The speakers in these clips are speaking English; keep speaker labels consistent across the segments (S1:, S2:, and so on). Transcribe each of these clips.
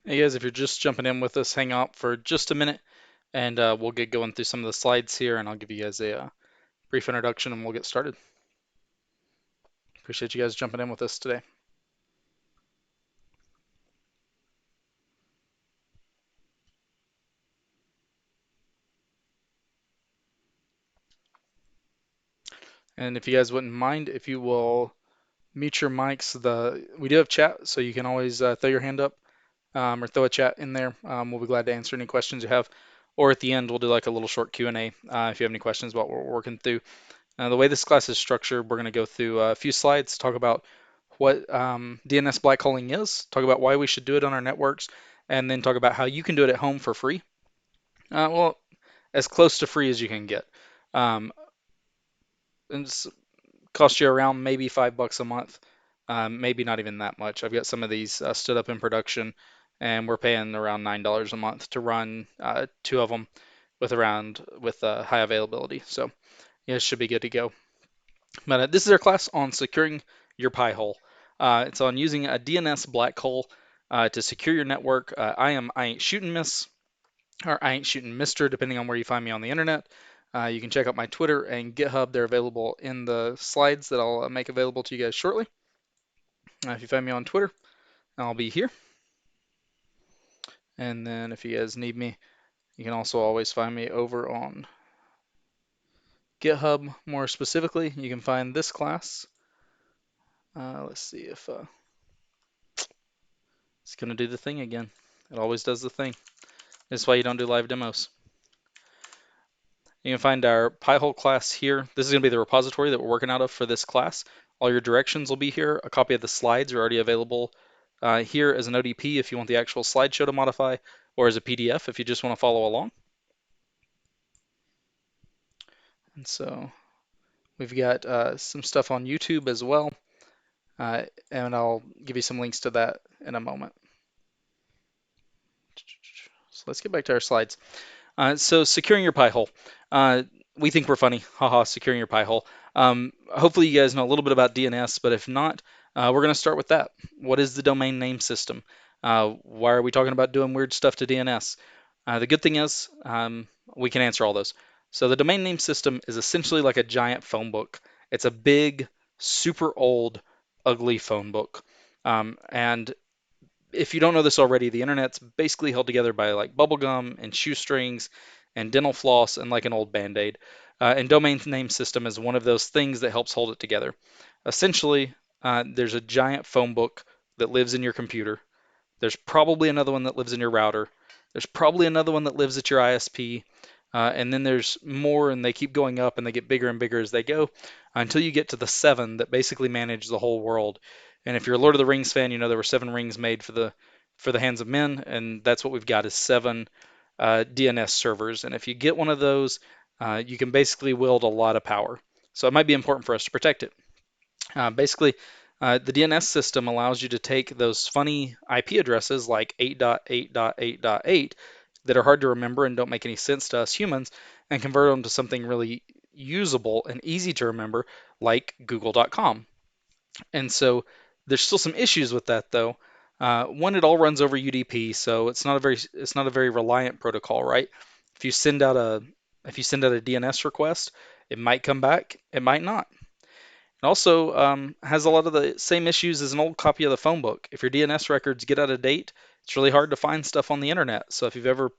S1: Hey guys, if you're just jumping in with us, hang out for just a minute and we'll get going through some of the slides here and I'll give you guys a brief introduction and we'll get started. Appreciate you guys jumping in with us today. And if you guys wouldn't mind, if you will mute your mics, we do have chat, so you can always throw your hand up or throw a chat in there. We'll be glad to answer any questions you have. Or at the end, we'll do like a little short Q&A if you have any questions about what we're working through. The way this class is structured, we're going to go through a few slides, talk about what DNS Blackholing is, talk about why we should do it on our networks, and then talk about how you can do it at home for free. Well, as close to free as you can get. Um, it's cost you around maybe $5 a month, maybe not even that much. I've got some of these stood up in production, and we're paying around $9 a month to run two of them with high availability. So yeah, it should be good to go. But this is our class on securing your PiHole. It's on using a DNS black hole to secure your network. I am IAin'tShootin Miss, or IAin'tShootin Mister, depending on where you find me on the internet. You can check out my Twitter and GitHub. They're available in the slides that I'll make available to you guys shortly. If you find me on Twitter, I'll be here. And then if you guys need me, you can also always find me over on GitHub. More specifically, you can find this class. Let's see if it's going to do the thing again. It always does the thing. That's why you don't do live demos. You can find our PiHole class here. This is going to be the repository that we're working out of for this class. All your directions will be here. A copy of the slides are already available here as an ODP if you want the actual slideshow to modify, or as a PDF if you just want to follow along. And so we've got some stuff on YouTube as well, and I'll give you some links to that in a moment. So let's get back to our slides. So securing your PiHole. We think we're funny, haha, securing your PiHole. Hopefully you guys know a little bit about DNS, but if not, we're going to start with that. What is the domain name system? Why are we talking about doing weird stuff to DNS? The good thing is we can answer all those. So the domain name system is essentially like a giant phone book. It's a big, super old, ugly phone book. And if you don't know this already, the internet's basically held together by like bubble gum and shoestrings and dental floss and like an old band-aid. And domain name system is one of those things that helps hold it together. Essentially, there's a giant phone book that lives in your computer. There's probably another one that lives in your router. There's probably another one that lives at your ISP. And then there's more, and they keep going up and they get bigger and bigger as they go until you get to the seven that basically manage the whole world. And if you're a Lord of the Rings fan, you know there were seven rings made for the hands of men, and that's what we've got is seven DNS servers. And if you get one of those, you can basically wield a lot of power. So it might be important for us to protect it. Basically, the DNS system allows you to take those funny IP addresses like 8.8.8.8 that are hard to remember and don't make any sense to us humans and convert them to something really usable and easy to remember like google.com. And so there's still some issues with that though. One, it all runs over UDP, so it's not a very reliant protocol, right? If you send out a DNS request, it might come back, it might not. It also has a lot of the same issues as an old copy of the phone book. If your DNS records get out of date, it's really hard to find stuff on the internet. So if you've ever,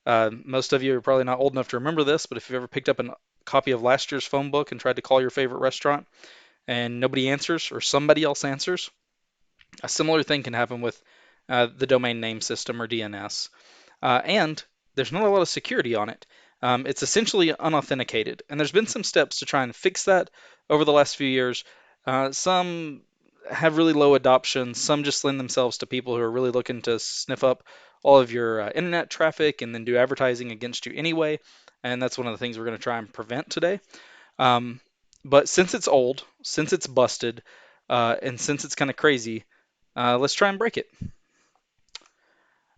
S1: most of you are probably not old enough to remember this, but if you've ever picked up a copy of last year's phone book and tried to call your favorite restaurant and nobody answers or somebody else answers, a similar thing can happen with the domain name system or DNS. And there's not a lot of security on it. It's essentially unauthenticated, and there's been some steps to try and fix that over the last few years. Some have really low adoption, some just lend themselves to people who are really looking to sniff up all of your internet traffic and then do advertising against you anyway. And that's one of the things we're going to try and prevent today. Um, but since it's old, since it's busted, and since it's kind of crazy, let's try and break it.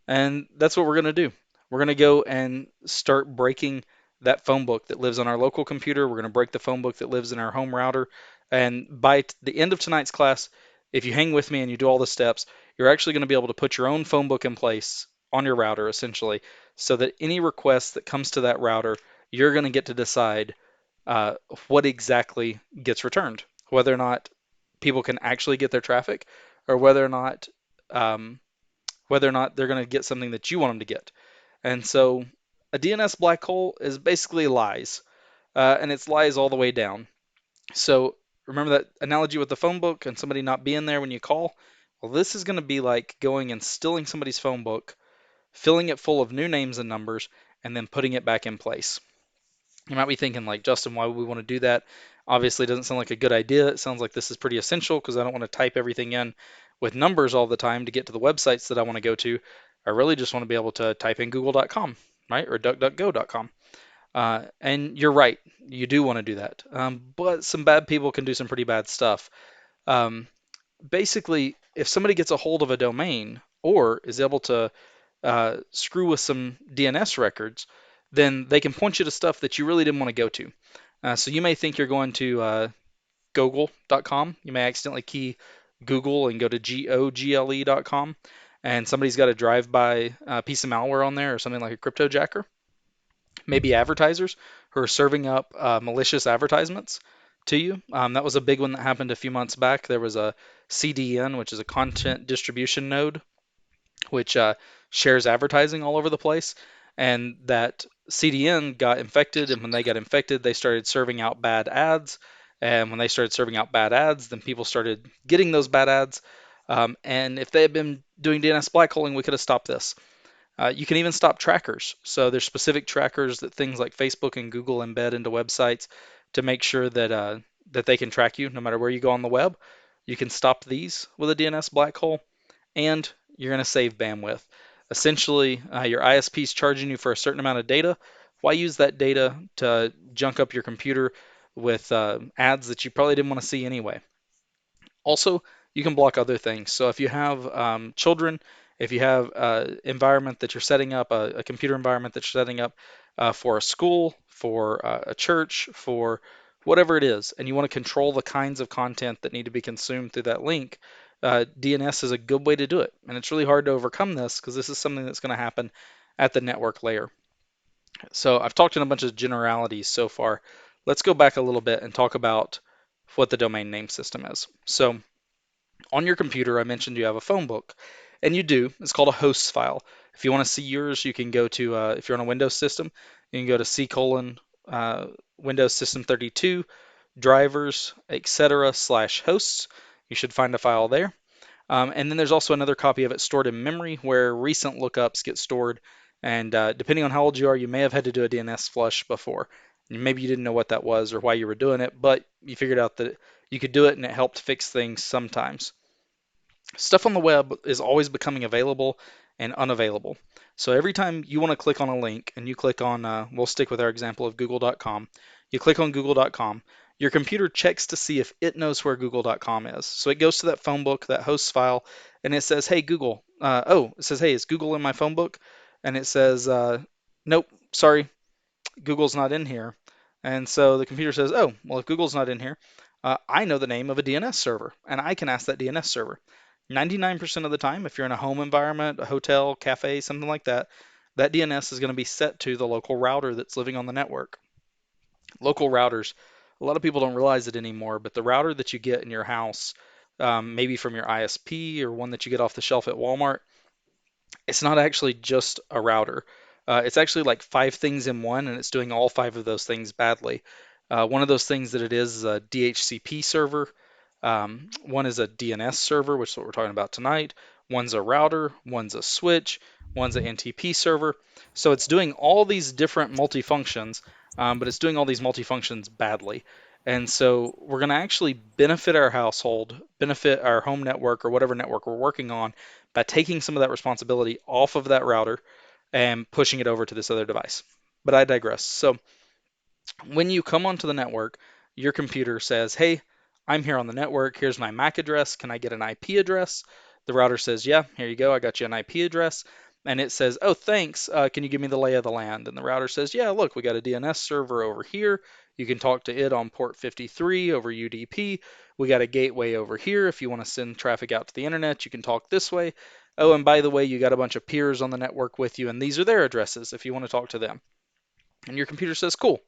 S1: And that's what we're going to do. We're going to go and start breaking that phone book that lives on our local computer. We're going to break the phone book that lives in our home router. And by the end of tonight's class, if you hang with me and you do all the steps, you're actually going to be able to put your own phone book in place on your router essentially, so that any request that comes to that router, you're going to get to decide uh, what exactly gets returned, whether or not people can actually get their traffic, or um, whether or not they're going to get something that you want them to get. And so a DNS black hole is basically lies, and it's lies all the way down. So remember that analogy with the phone book and somebody not being there when you call? Well, this is going to be like going and stealing somebody's phone book, filling it full of new names and numbers, and then putting it back in place. You might be thinking, like, Justin, why would we want to do that? Obviously, it doesn't sound like a good idea. It sounds like this is pretty essential because I don't want to type everything in with numbers all the time to get to the websites that I want to go to. I really just want to be able to type in google.com, right, or duckduckgo.com. And you're right, you do want to do that. But some bad people can do some pretty bad stuff. Um, Basically, if somebody gets a hold of a domain or is able to screw with some DNS records, then they can point you to stuff that you really didn't want to go to. So you may think you're going to google.com. You may accidentally key Google and go to gogle.com, and somebody's got a drive-by piece of malware on there or something like a cryptojacker. Maybe advertisers who are serving up malicious advertisements to you. That was a big one that happened a few months back. There was a CDN, which is a content distribution node, which shares advertising all over the place. And that CDN got infected, and when they got infected, they started serving out bad ads. And when they started serving out bad ads, then people started getting those bad ads. And if they had been doing DNS blackholing, we could have stopped this. You can even stop trackers. So there's specific trackers that things like Facebook and Google embed into websites to make sure that they can track you no matter where you go on the web. You can stop these with a DNS black hole, and you're going to save bandwidth. Essentially, your ISP is charging you for a certain amount of data. Why use that data to junk up your computer with ads that you probably didn't want to see anyway? Also, you can block other things. So if you have children, if you have an environment that you're setting up, a computer environment that you're setting up for a school, for a church, for whatever it is, and you want to control the kinds of content that need to be consumed through that link, DNS is a good way to do it. And it's really hard to overcome this because this is something that's going to happen at the network layer. So I've talked in a bunch of generalities so far. Let's go back a little bit and talk about what the domain name system is. So on your computer, I mentioned you have a phone book, and you do. It's called a hosts file. If you want to see yours, you can go to, if you're on a Windows system, you can go to Windows System 32, drivers, etc. /hosts. You should find a file there. And then there's also another copy of it stored in memory where recent lookups get stored. And depending on how old you are, you may have had to do a DNS flush before. Maybe you didn't know what that was or why you were doing it, but you figured out that you could do it and it helped fix things sometimes. Stuff on the web is always becoming available and unavailable. So every time you want to click on a link and you click on, we'll stick with our example of google.com, you click on google.com, your computer checks to see if it knows where google.com is. So it goes to that phone book, that host file, and it says, hey, Google. It says, hey, is Google in my phone book? And it says, nope, sorry, Google's not in here. And so the computer says, oh, well, if Google's not in here, I know the name of a DNS server, and I can ask that DNS server. 99% of the time, if you're in a home environment, a hotel, cafe, something like that, that DNS is going to be set to the local router that's living on the network. Local routers, a lot of people don't realize it anymore, but the router that you get in your house, maybe from your ISP or one that you get off the shelf at Walmart, it's not actually just a router. It's actually like five things in one, and it's doing all five of those things badly. One of those things that it is a DHCP server. One is a DNS server, which is what we're talking about tonight. One's a router, one's a switch, one's an NTP server. So it's doing all these different multifunctions, but it's doing all these multifunctions badly. And so we're going to actually benefit our household, benefit our home network or whatever network we're working on by taking some of that responsibility off of that router and pushing it over to this other device. But I digress. So when you come onto the network, your computer says, hey, I'm here on the network. Here's my MAC address. Can I get an IP address? The router says, yeah, here you go. I got you an IP address. And it says, oh, thanks. Can you give me the lay of the land? And the router says, yeah, look, we got a DNS server over here. You can talk to it on port 53 over UDP. We got a gateway over here. If you want to send traffic out to the internet, you can talk this way. Oh, and by the way, you got a bunch of peers on the network with you, and these are their addresses if you want to talk to them. And your computer says, cool.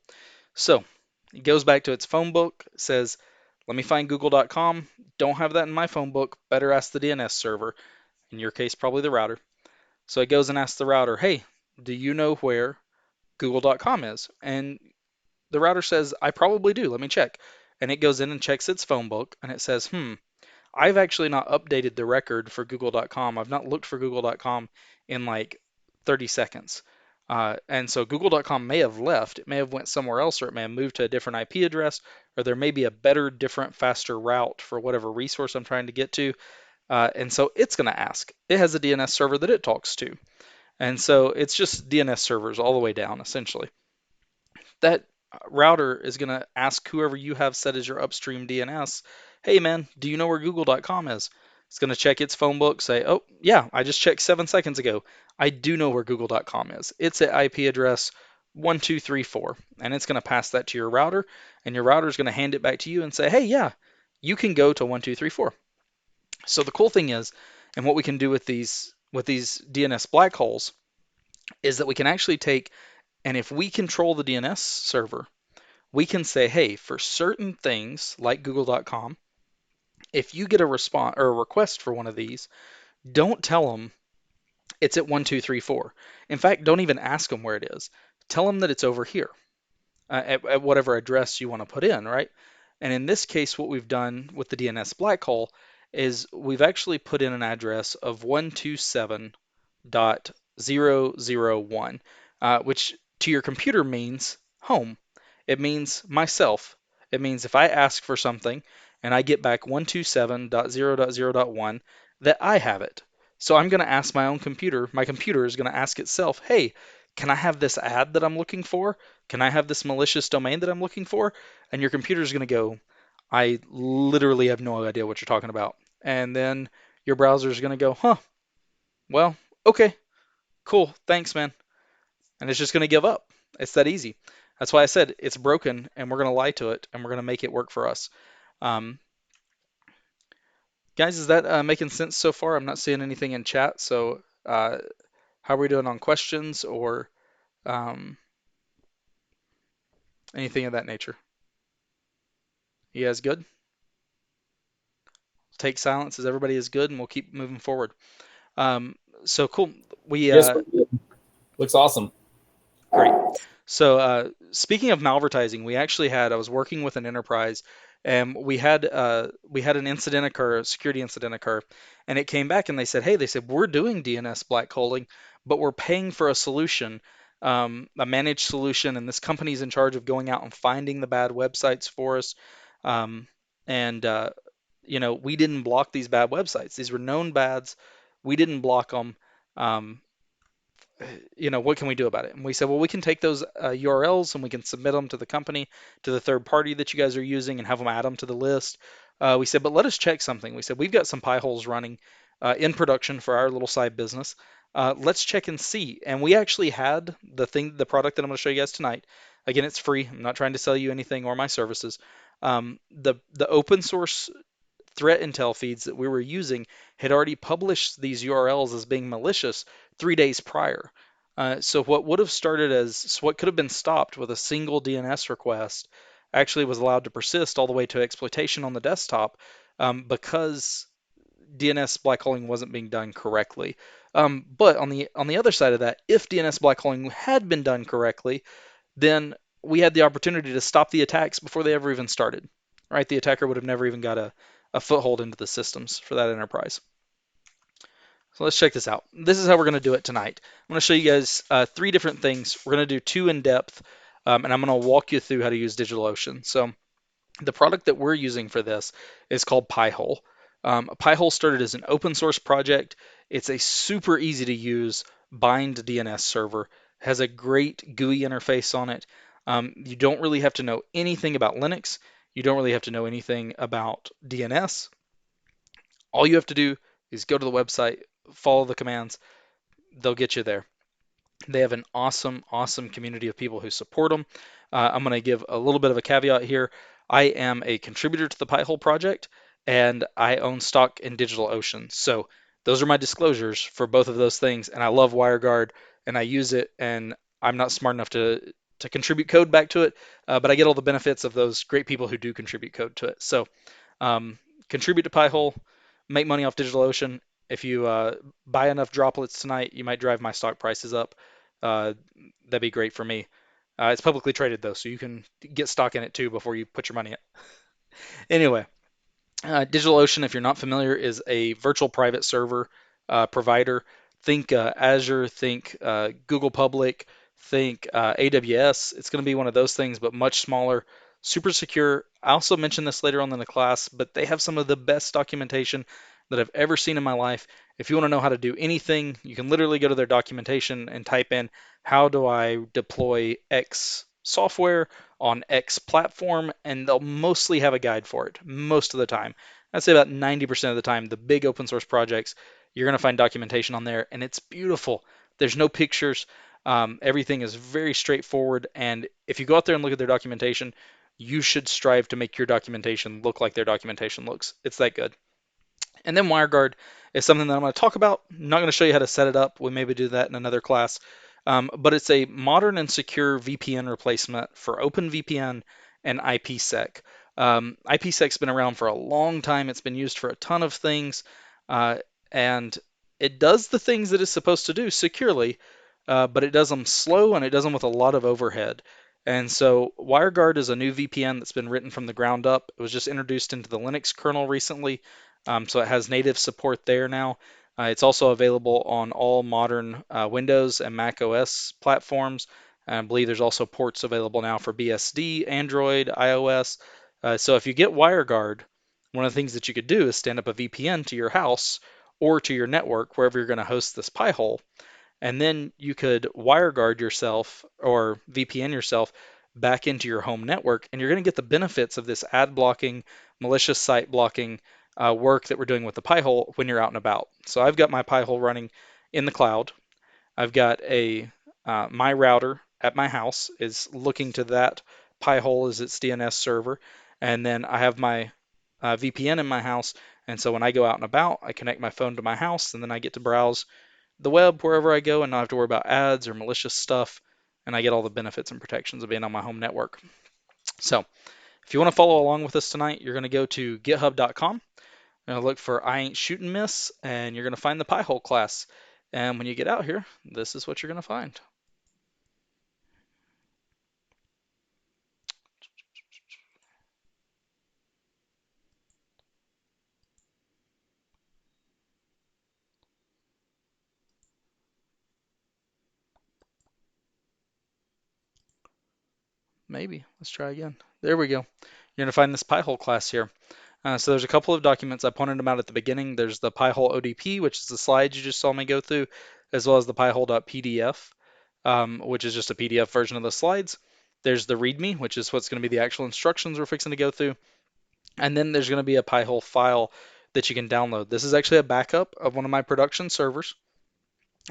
S1: So it goes back to its phone book, says, let me find google.com. Don't have that in my phone book. Better ask the DNS server. In your case, probably the router. So it goes and asks the router, hey, do you know where google.com is? And the router says, I probably do. Let me check. And it goes in and checks its phone book and it says, I've actually not updated the record for google.com. I've not looked for google.com in like 30 seconds. And so google.com may have left. It may have went somewhere else, or it may have moved to a different IP address, or there may be a better, different, faster route for whatever resource I'm trying to get to. And so it's going to ask. It has a DNS server that it talks to. And so it's just DNS servers all the way down, essentially. That router is going to ask whoever you have set as your upstream DNS, hey man, do you know where google.com is? It's going to check its phone book, say, oh, yeah, I just checked 7 seconds ago. I do know where google.com is. It's at IP address 1234. And it's going to pass that to your router, and your router is going to hand it back to you and say, hey, yeah, you can go to 1234. So the cool thing is, and what we can do with these DNS black holes is that we can actually take, and if we control the DNS server, we can say, hey, for certain things like google.com, if you get a response or a request for one of these, don't tell them it's at 1234. In fact, don't even ask them where it is. Tell them that it's over here at whatever address you want to put in, right? And in this case, what we've done with the DNS black hole is we've actually put in an address of 127.001, which to your computer means home. It means myself. It means if I ask for something and I get back 127.0.0.1, that I have it. So I'm going to ask my own computer. My computer is going to ask itself, hey, can I have this ad that I'm looking for? Can I have this malicious domain that I'm looking for? And your computer is going to go, I literally have no idea what you're talking about. And then your browser is going to go, huh, well, okay, cool, thanks, man. And it's just going to give up. It's that easy. That's why I said it's broken, and we're going to lie to it, and we're going to make it work for us. Um, Guys, is that making sense so far? I'm not seeing anything in chat, so how are we doing on questions or um, anything of that nature? You guys good? Take silence as everybody is good, and we'll keep moving forward. Um, so cool. We
S2: Yes, looks awesome.
S1: Great. So speaking of malvertising, we actually had I was working with an enterprise, and we had an incident occur, a security incident occur, and it came back and they said we're doing DNS blackholing, but we're paying for a solution, a managed solution, and this company's in charge of going out and finding the bad websites for us, um, and we didn't block these bad websites. These were known bads. We didn't block them. Um, what can we do about it? And we said, well, we can take those URLs and we can submit them to the company, to the third party that you guys are using, and have them add them to the list. We said, but let us check something. We said, we've got some PiHoles running in production for our little side business. Let's check and see. And we actually had the product that I'm going to show you guys tonight. Again, it's free. I'm not trying to sell you anything or my services. The open source threat intel feeds that we were using had already published these URLs as being malicious 3 days prior. So what could have been stopped with a single DNS request actually was allowed to persist all the way to exploitation on the desktop because DNS blackholing wasn't being done correctly. But on the other side of that, if DNS blackholing had been done correctly, then we had the opportunity to stop the attacks before they ever even started. Right? The attacker would have never even got a foothold into the systems for that enterprise. So let's check this out. This is how we're going to do it tonight. I'm going to show you guys 3 different things. We're going to do 2 in depth, and I'm going to walk you through how to use DigitalOcean. So the product that we're using for this is called PiHole. PiHole started as an open source project. It's a super easy to use bind DNS server. It has a great GUI interface on it. You don't really have to know anything about Linux. You don't really have to know anything about DNS. All you have to do is go to the website, follow the commands, they'll get you there. They have an awesome, awesome community of people who support them. I'm going to give a little bit of a caveat here. I am a contributor to the PiHole project, and I own stock in DigitalOcean. So those are my disclosures for both of those things. And I love WireGuard, and I use it, and I'm not smart enough to contribute code back to it, but I get all the benefits of those great people who do contribute code to it. So um, contribute to PiHole, make money off DigitalOcean. If you buy enough droplets tonight, you might drive my stock prices up. Uh, that'd be great for me. It's publicly traded though, so you can get stock in it too before you put your money in. Anyway, DigitalOcean, if you're not familiar, is a virtual private server provider. Think Azure, think Google Public, think AWS. It's going to be one of those things, but much smaller, super secure. I also mentioned this later on in the class, but they have some of the best documentation that I've ever seen in my life. If you want to know how to do anything, you can literally go to their documentation and type in, how do I deploy X software on X platform, and they'll mostly have a guide for it most of the time. I'd say about 90% of the time, the big open source projects, you're going to find documentation on there, and it's beautiful. There's no pictures. Everything is very straightforward, and if you go out there and look at their documentation, you should strive to make your documentation look like their documentation looks. It's that good. And then WireGuard is something that I'm going to talk about. I'm not going to show you how to set it up. We maybe do that in another class. But it's a modern and secure VPN replacement for OpenVPN and IPsec. IPsec's been around for a long time. It's been used for a ton of things, uh, and it does the things that it's supposed to do securely, but it does them slow and it does them with a lot of overhead. And so WireGuard is a new VPN that's been written from the ground up. It was just introduced into the Linux kernel recently, so it has native support there now. It's also available on all modern Windows and Mac OS platforms. I believe there's also ports available now for BSD, Android, iOS. So if you get WireGuard, one of the things that you could do is stand up a VPN to your house or to your network, wherever you're going to host this Pi-hole, and then you could WireGuard yourself or VPN yourself back into your home network, and you're going to get the benefits of this ad blocking, malicious site blocking work that we're doing with the Pi-hole when you're out and about. So I've got my Pi-hole running in the cloud. I've got a my router at my house is looking to that Pi-hole as its DNS server, and then I have my VPN in my house. And so when I go out and about, I connect my phone to my house, and then I get to browse the web wherever I go and not have to worry about ads or malicious stuff. And I get all the benefits and protections of being on my home network. So if you want to follow along with us tonight, you're going to go to github.com. You're going to look for IAin'tShootin Miss, and you're going to find the PiHole class. And when you get out here, this is what you're going to find. Maybe. Let's try again. There we go. You're going to find this PiHole class here. So there's a couple of documents. I pointed them out at the beginning. There's the PiHole ODP, which is the slides you just saw me go through, as well as the PiHole.pdf, which is just a PDF version of the slides. There's the README, which is what's going to be the actual instructions we're fixing to go through. And then there's going to be a PiHole file that you can download. This is actually a backup of one of my production servers.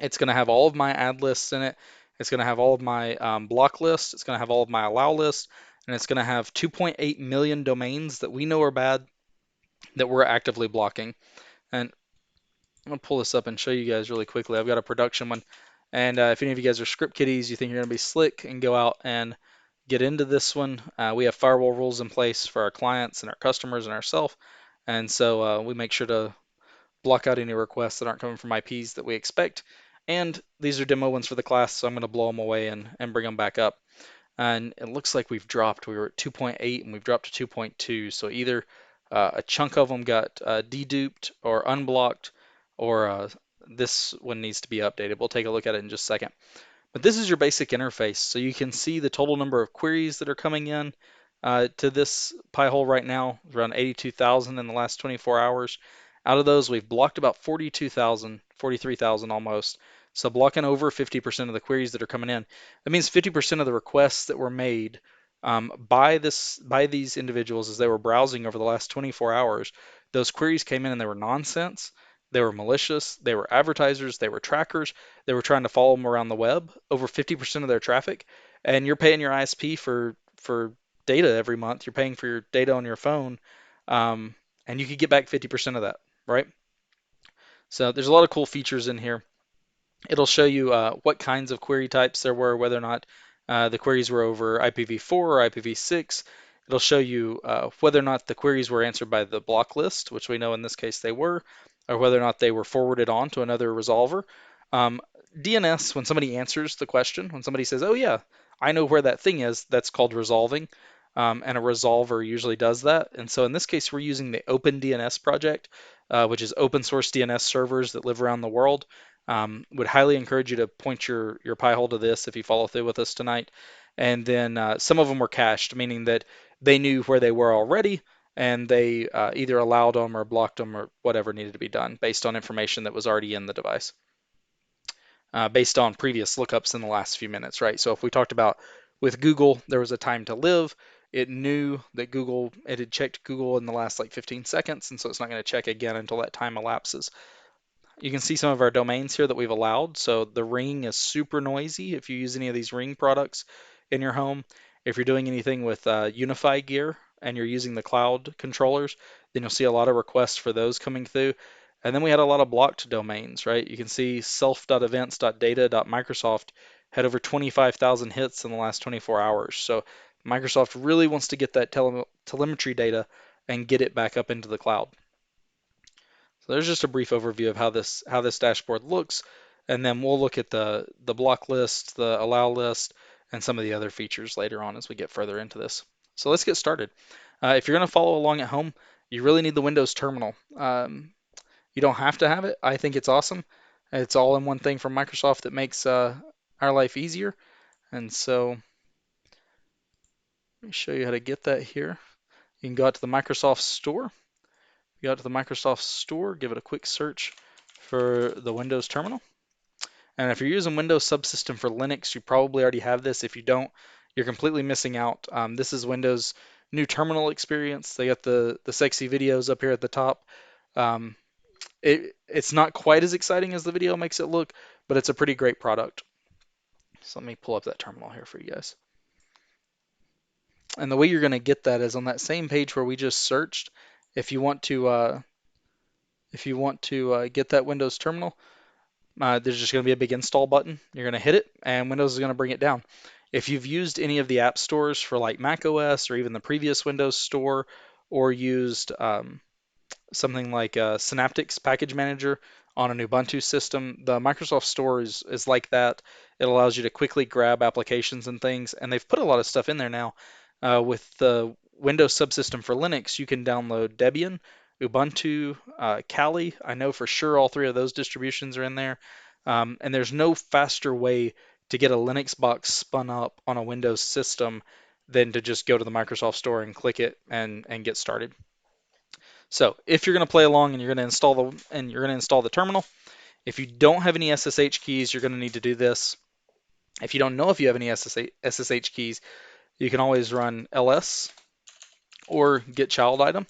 S1: It's going to have all of my ad lists in it. It's going to have all of my block lists. It's going to have all of my allow lists. And it's going to have 2.8 million domains that we know are bad that we're actively blocking. And I'm going to pull this up and show you guys really quickly. I've got a production one. And if any of you guys are script kiddies, you think you're going to be slick and go out and get into this one, we have firewall rules in place for our clients and our customers and ourselves. And so we make sure to block out any requests that aren't coming from IPs that we expect. And these are demo ones for the class, so I'm going to blow them away and bring them back up. And it looks like we've dropped. We were at 2.8 and we've dropped to 2.2. So either a chunk of them got deduped or unblocked, or this one needs to be updated. We'll take a look at it in just a second. But this is your basic interface. So you can see the total number of queries that are coming in to this Pi-hole right now, around 82,000 in the last 24 hours. Out of those, we've blocked about 42,000, 43,000 almost. So blocking over 50% of the queries that are coming in. That means 50% of the requests that were made by these individuals as they were browsing over the last 24 hours. Those queries came in and they were nonsense. They were malicious. They were advertisers. They were trackers. They were trying to follow them around the web. Over 50% of their traffic and you're paying your ISP for data every month. You're paying for your data on your phone, um, and you could get back 50% of that, right? So there's a lot of cool features in here. It'll show you what kinds of query types there were, whether or not the queries were over IPv4 or IPv6. It'll show you whether or not the queries were answered by the block list, which we know in this case they were, or whether or not they were forwarded on to another resolver. Um, DNS, when somebody answers the question, when somebody says, oh yeah, I know where that thing is, that's called resolving. And a resolver usually does that. And so in this case, we're using the Open DNS project, which is open source DNS servers that live around the world. Would highly encourage you to point your PiHole to this if you follow through with us tonight. And then some of them were cached, meaning that they knew where they were already, and they either allowed them or blocked them or whatever needed to be done based on information that was already in the device, based on previous lookups in the last few minutes, right? So if we talked about with Google, there was a time to live. It knew that it had checked Google in the last like 15 seconds, and so it's not going to check again until that time elapses. You can see some of our domains here that we've allowed. So the Ring is super noisy if you use any of these Ring products in your home. If you're doing anything with Unify gear and you're using the cloud controllers, then you'll see a lot of requests for those coming through. And then we had a lot of blocked domains, right? You can see self.events.data.microsoft had over 25,000 hits in the last 24 hours. So Microsoft really wants to get that telemetry data and get it back up into the cloud. So there's just a brief overview of how this dashboard looks, and then we'll look at the block list, the allow list, and some of the other features later on as we get further into this. So let's get started. If you're going to follow along at home, you really need the Windows terminal. You don't have to have it. I think it's awesome. It's all in one thing from Microsoft that makes our life easier. And so let me show you how to get that here. You can go out to the Microsoft Store. Go out to the Microsoft Store, give it a quick search for the Windows terminal. And if you're using Windows Subsystem for Linux, you probably already have this. If you don't, you're completely missing out. This is Windows' new terminal experience. They got the sexy videos up here at the top. Um, it's not quite as exciting as the video makes it look, but it's a pretty great product. So let me pull up that terminal here for you guys. And the way you're going to get that is on that same page where we just searched. If you want to get that Windows terminal, there's just going to be a big install button. You're going to hit it, and Windows is going to bring it down. If you've used any of the app stores for like Mac OS or even the previous Windows Store, or used something like Synaptics Package Manager on an Ubuntu system, the Microsoft Store is like that. It allows you to quickly grab applications and things, and they've put a lot of stuff in there now. With the Windows subsystem for Linux, you can download Debian, Ubuntu, Kali. I know for sure all three of those distributions are in there. And there's no faster way to get a Linux box spun up on a Windows system than to just go to the Microsoft Store and click it and get started. So if you're going to play along and you're going to install the terminal, if you don't have any SSH keys, you're going to need to do this. If you don't know if you have any SSH keys, you can always run ls or get child item.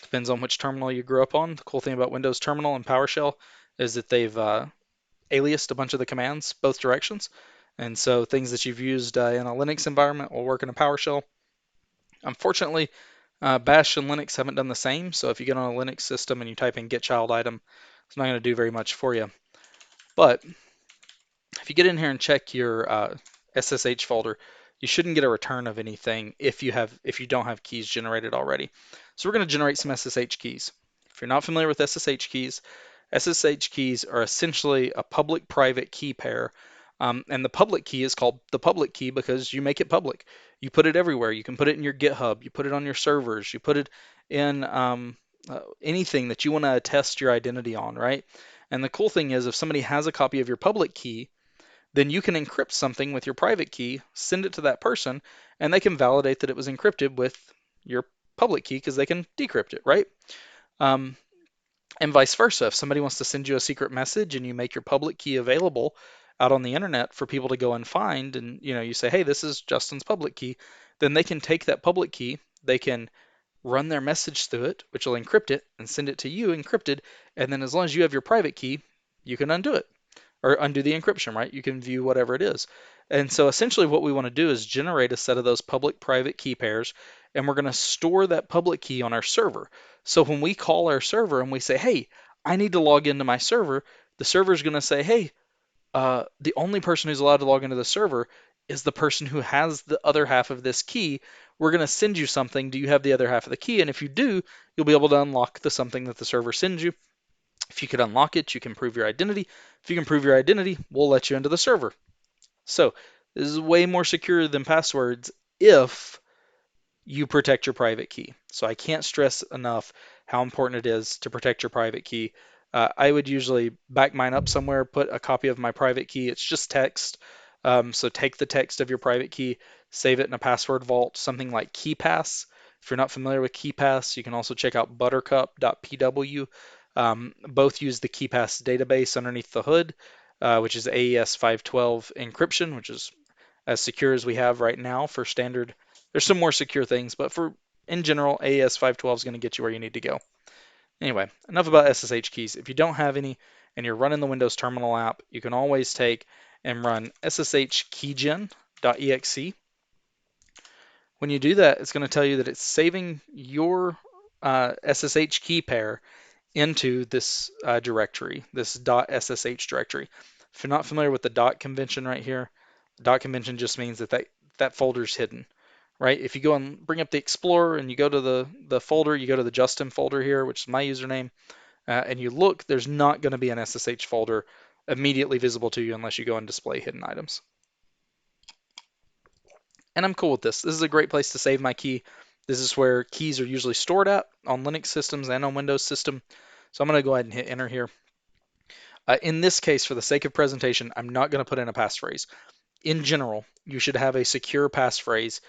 S1: Depends on which terminal you grew up on. The cool thing about Windows Terminal and PowerShell is that they've aliased a bunch of the commands both directions. And so things that you've used in a Linux environment will work in a PowerShell. Unfortunately, Bash and Linux haven't done the same. So if you get on a Linux system and you type in get child item, it's not going to do very much for you. But if you get in here and check your SSH folder, you shouldn't get a return of anything if you don't have keys generated already. So we're going to generate some SSH keys. If you're not familiar with SSH keys are essentially a public-private key pair. And the public key is called the public key because you make it public. You put it everywhere. You can put it in your GitHub. You put it on your servers. You put it in anything that you want to attest your identity on, right? And the cool thing is if somebody has a copy of your public key, then you can encrypt something with your private key, send it to that person, and they can validate that it was encrypted with your public key because they can decrypt it, right? Um, and vice versa. If somebody wants to send you a secret message and you make your public key available out on the internet for people to go and find, and you say, hey, this is Justin's public key, then they can take that public key, they can run their message through it, which will encrypt it and send it to you encrypted, and then as long as you have your private key, you can undo it or undo the encryption, right? You can view whatever it is. And so essentially what we want to do is generate a set of those public-private key pairs, and we're going to store that public key on our server. So when we call our server and we say, hey, I need to log into my server, the server is going to say, hey, the only person who's allowed to log into the server is the person who has the other half of this key. We're going to send you something. Do you have the other half of the key? And if you do, you'll be able to unlock the something that the server sends you. If you can unlock it, you can prove your identity. If you can prove your identity, we'll let you into the server. So this is way more secure than passwords if you protect your private key. So I can't stress enough how important it is to protect your private key. I would usually back mine up somewhere, put a copy of my private key. It's just text. So take the text of your private key, save it in a password vault, something like KeyPass. If you're not familiar with KeyPass, you can also check out buttercup.pw. Both use the KeyPass database underneath the hood, which is AES 512 encryption, which is as secure as we have right now for standard. There's some more secure things, but for in general, AES 512 is going to get you where you need to go. Anyway, enough about SSH keys. If you don't have any and you're running the Windows Terminal app, you can always take and run sshkeygen.exe. When you do that, it's going to tell you that it's saving your SSH key pair into this directory, this .ssh directory. If you're not familiar with the dot convention right here, dot convention just means that folder's hidden, right? If you go and bring up the Explorer and you go to the folder, you go to the Justin folder here, which is my username, and you look, there's not going to be an SSH folder immediately visible to you unless you go and display hidden items. And I'm cool with this. This is a great place to save my key. This is where keys are usually stored at on Linux systems and on Windows system. So I'm going to go ahead and hit enter here. In this case, for the sake of presentation, I'm not going to put in a passphrase. In general, you should have a secure passphrase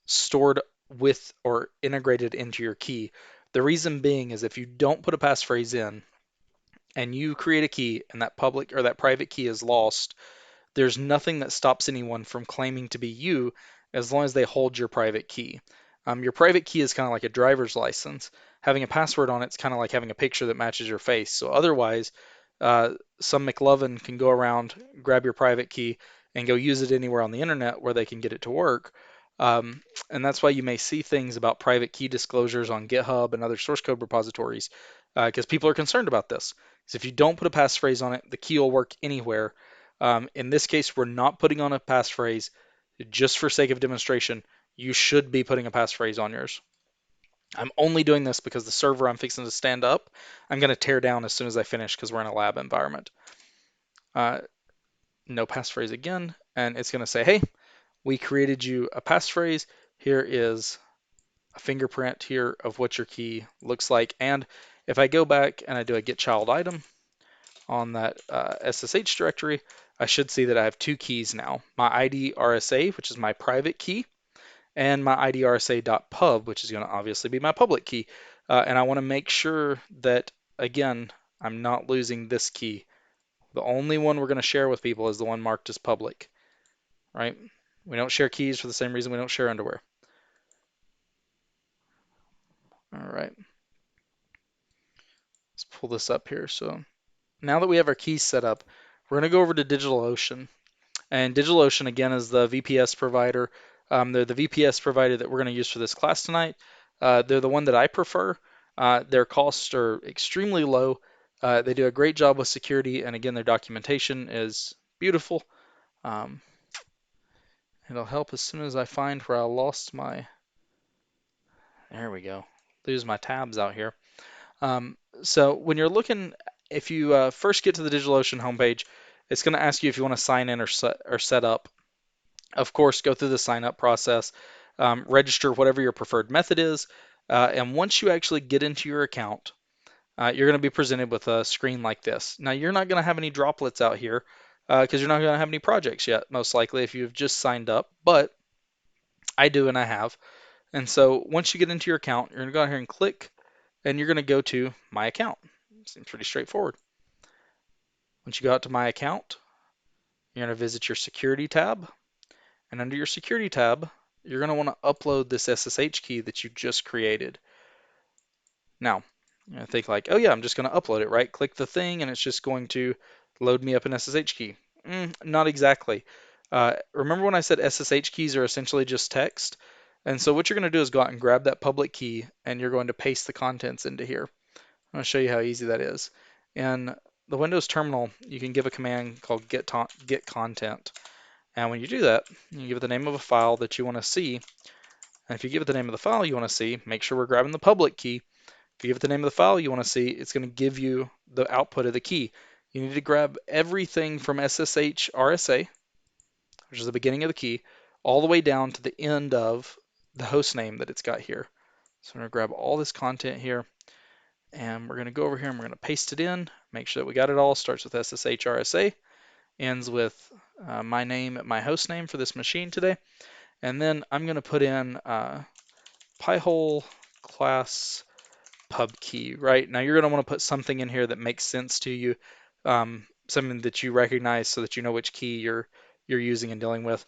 S1: stored with or integrated into your key. The reason being is if you don't put a passphrase in and you create a key and that public or that private key is lost, there's nothing that stops anyone from claiming to be you as long as they hold your private key. Your private key is kind of like a driver's license. Having a password on it's kind of like having a picture that matches your face. So otherwise, some McLovin can go around, grab your private key, and go use it anywhere on the internet where they can get it to work. And that's why you may see things about private key disclosures on GitHub and other source code repositories, because people are concerned about this. Because if you don't put a passphrase on it, the key will work anywhere. In this case, we're not putting on a passphrase just for sake of demonstration. You should be putting a passphrase on yours. I'm only doing this because the server I'm fixing to stand up, I'm going to tear down as soon as I finish because we're in a lab environment. Uh, no passphrase again, and it's going to say, hey, we created you a passphrase. Here is a fingerprint here of what your key looks like. And if I go back and I do a get child item on that SSH directory, I should see that I have two keys now. My ID RSA, which is my private key, and my ID RSA.pub, which is going to obviously be my public key. And I want to make sure that, again, I'm not losing this key. The only one we're going to share with people is the one marked as public, right? We don't share keys for the same reason we don't share underwear. All right, let's pull this up here. So now that we have our keys set up, we're going to go over to DigitalOcean. And DigitalOcean, again, is the VPS provider. They're the VPS provider that we're going to use for this class tonight. They're the one that I prefer. Their costs are extremely low. They do a great job with security, and again, their documentation is beautiful. Um, it'll help as soon as I find where I lost my. There we go. Lose my tabs out here. So when you're looking, if you first get to the DigitalOcean homepage, it's going to ask you if you want to sign in or set up. Of course, go through the sign up process, register whatever your preferred method is, and once you actually get into your account, you're going to be presented with a screen like this. Now, you're not going to have any droplets out here because you're not going to have any projects yet, most likely, if you've just signed up, but I do and I have. And so once you get into your account, you're going to go out here and click, and you're going to go to My Account. Seems pretty straightforward. Once you go out to My Account, you're going to visit your Security tab. And under your Security tab, you're going to want to upload this SSH key that you just created. Now, you're going to think like, oh yeah, I'm just going to upload it, right? Click the thing and it's just going to load me up an SSH key. Not exactly. Remember when I said SSH keys are essentially just text? And so what you're going to do is go out and grab that public key and you're going to paste the contents into here. I'm going to show you how easy that is. In the Windows terminal, you can give a command called get content. And when you do that, you give it the name of a file that you want to see. And if you give it the name of the file you want to see, make sure we're grabbing the public key. If you give it the name of the file you want to see, it's going to give you the output of the key. You need to grab everything from SSH RSA, which is the beginning of the key, all the way down to the end of the host name that it's got here. So I'm going to grab all this content here, and we're going to go over here and we're going to paste it in, make sure that we got it all. Starts with SSH RSA, ends with my name, my host name for this machine today. And then I'm going to put in PiHole class pub key, right? Now you're going to want to put something in here that makes sense to you, something that you recognize so that you know which key you're using and dealing with.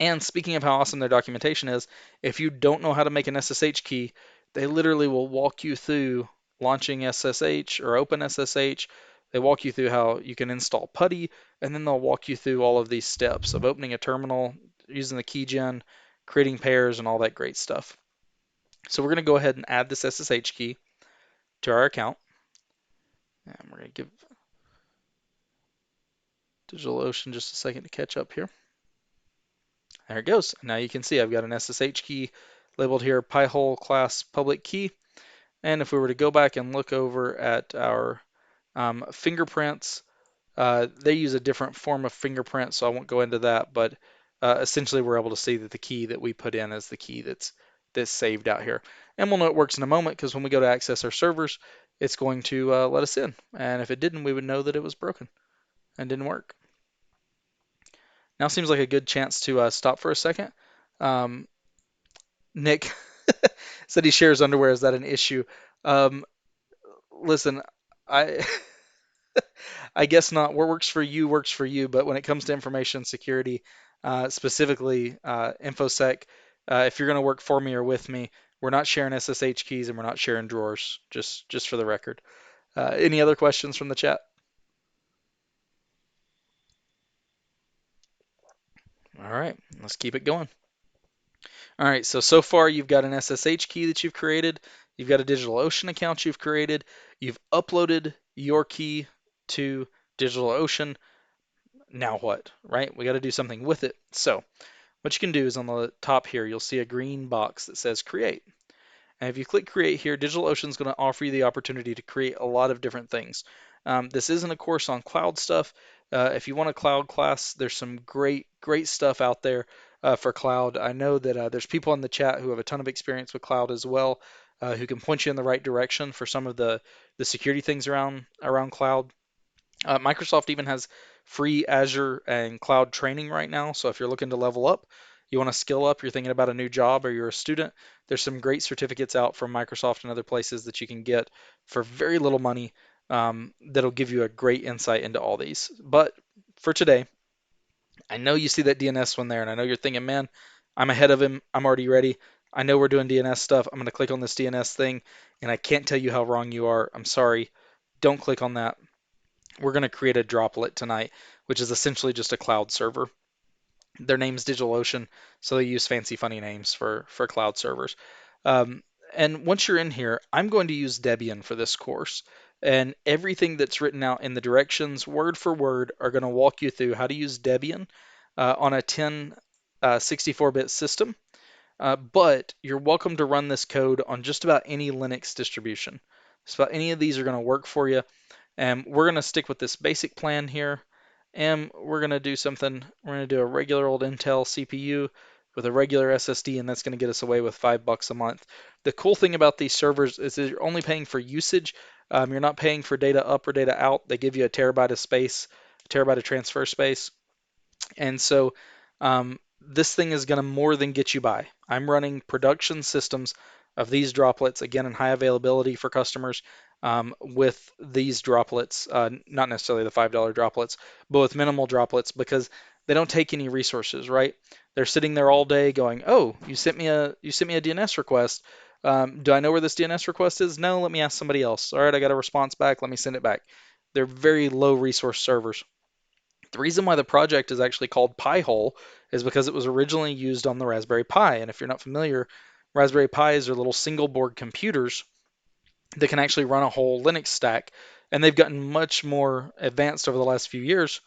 S1: And speaking of how awesome their documentation is, if you don't know how to make an SSH key, they literally will walk you through launching SSH or open SSH. They walk you through how you can install PuTTY, and then they'll walk you through all of these steps of opening a terminal, using the keygen, creating pairs, and all that great stuff. So we're going to go ahead and add this SSH key to our account. And we're going to give DigitalOcean just a second to catch up here. There it goes. Now you can see I've got an SSH key labeled here, PiHole class public key. And if we were to go back and look over at our fingerprints, they use a different form of fingerprint, so I won't go into that. But essentially, we're able to see that the key that we put in is the key that's saved out here. And we'll know it works in a moment because when we go to access our servers, it's going to let us in. And if it didn't, we would know that it was broken and didn't work. Now seems like a good chance to stop for a second. Um, Nick said he shares underwear. Is that an issue? Um, Listen, I I guess not. What works for you. But when it comes to information security, specifically InfoSec, if you're going to work for me or with me, we're not sharing SSH keys and we're not sharing drawers. Just for the record. Any other questions from the chat? All right, let's keep it going. All right, so far you've got an SSH key that you've created, you've got a DigitalOcean account you've created, you've uploaded your key to DigitalOcean. Now what, right? We got to do something with it. So what you can do is on the top here, you'll see a green box that says create. And if you click create here, DigitalOcean is going to offer you the opportunity to create a lot of different things. This isn't a course on cloud stuff. If you want a cloud class, there's some great stuff out there for cloud. I know that there's people in the chat who have a ton of experience with cloud as well, who can point you in the right direction for some of the security things around cloud. Microsoft even has free Azure and cloud training right now. So if you're looking to level up, you want to skill up, you're thinking about a new job or you're a student, there's some great certificates out from Microsoft and other places that you can get for very little money, that'll give you a great insight into all these. But for today, I know you see that DNS one there, and I know you're thinking, man, I'm ahead of him. I'm already ready. I know we're doing DNS stuff. I'm going to click on this DNS thing, and I can't tell you how wrong you are. I'm sorry. Don't click on that. We're going to create a droplet tonight, which is essentially just a cloud server. Their name's DigitalOcean, so they use fancy, funny names for cloud servers. Um, and once you're in here, I'm going to use Debian for this course. And everything that's written out in the directions, word for word, are going to walk you through how to use Debian on a 1064-bit system. But you're welcome to run this code on just about any Linux distribution. Just about any of these are going to work for you. And we're going to stick with this basic plan here. And we're going to do something. We're going to do a regular old Intel CPU with a regular SSD, and that's going to get us away with $5 a month. The cool thing about these servers is that you're only paying for usage. You're not paying for data up or data out. They give you a terabyte of space, a terabyte of transfer space. And so this thing is going to more than get you by. I'm running production systems of these droplets, again, in high availability for customers with these droplets, not necessarily the $5 droplets, but with minimal droplets because they don't take any resources, right? They're sitting there all day going, oh, you sent me a DNS request. Do I know where this DNS request is? No, let me ask somebody else. All right, I got a response back. Let me send it back. They're very low resource servers. The reason why the project is actually called PiHole is because it was originally used on the Raspberry Pi. And if you're not familiar, Raspberry Pis are little single board computers that can actually run a whole Linux stack. And they've gotten much more advanced over the last few years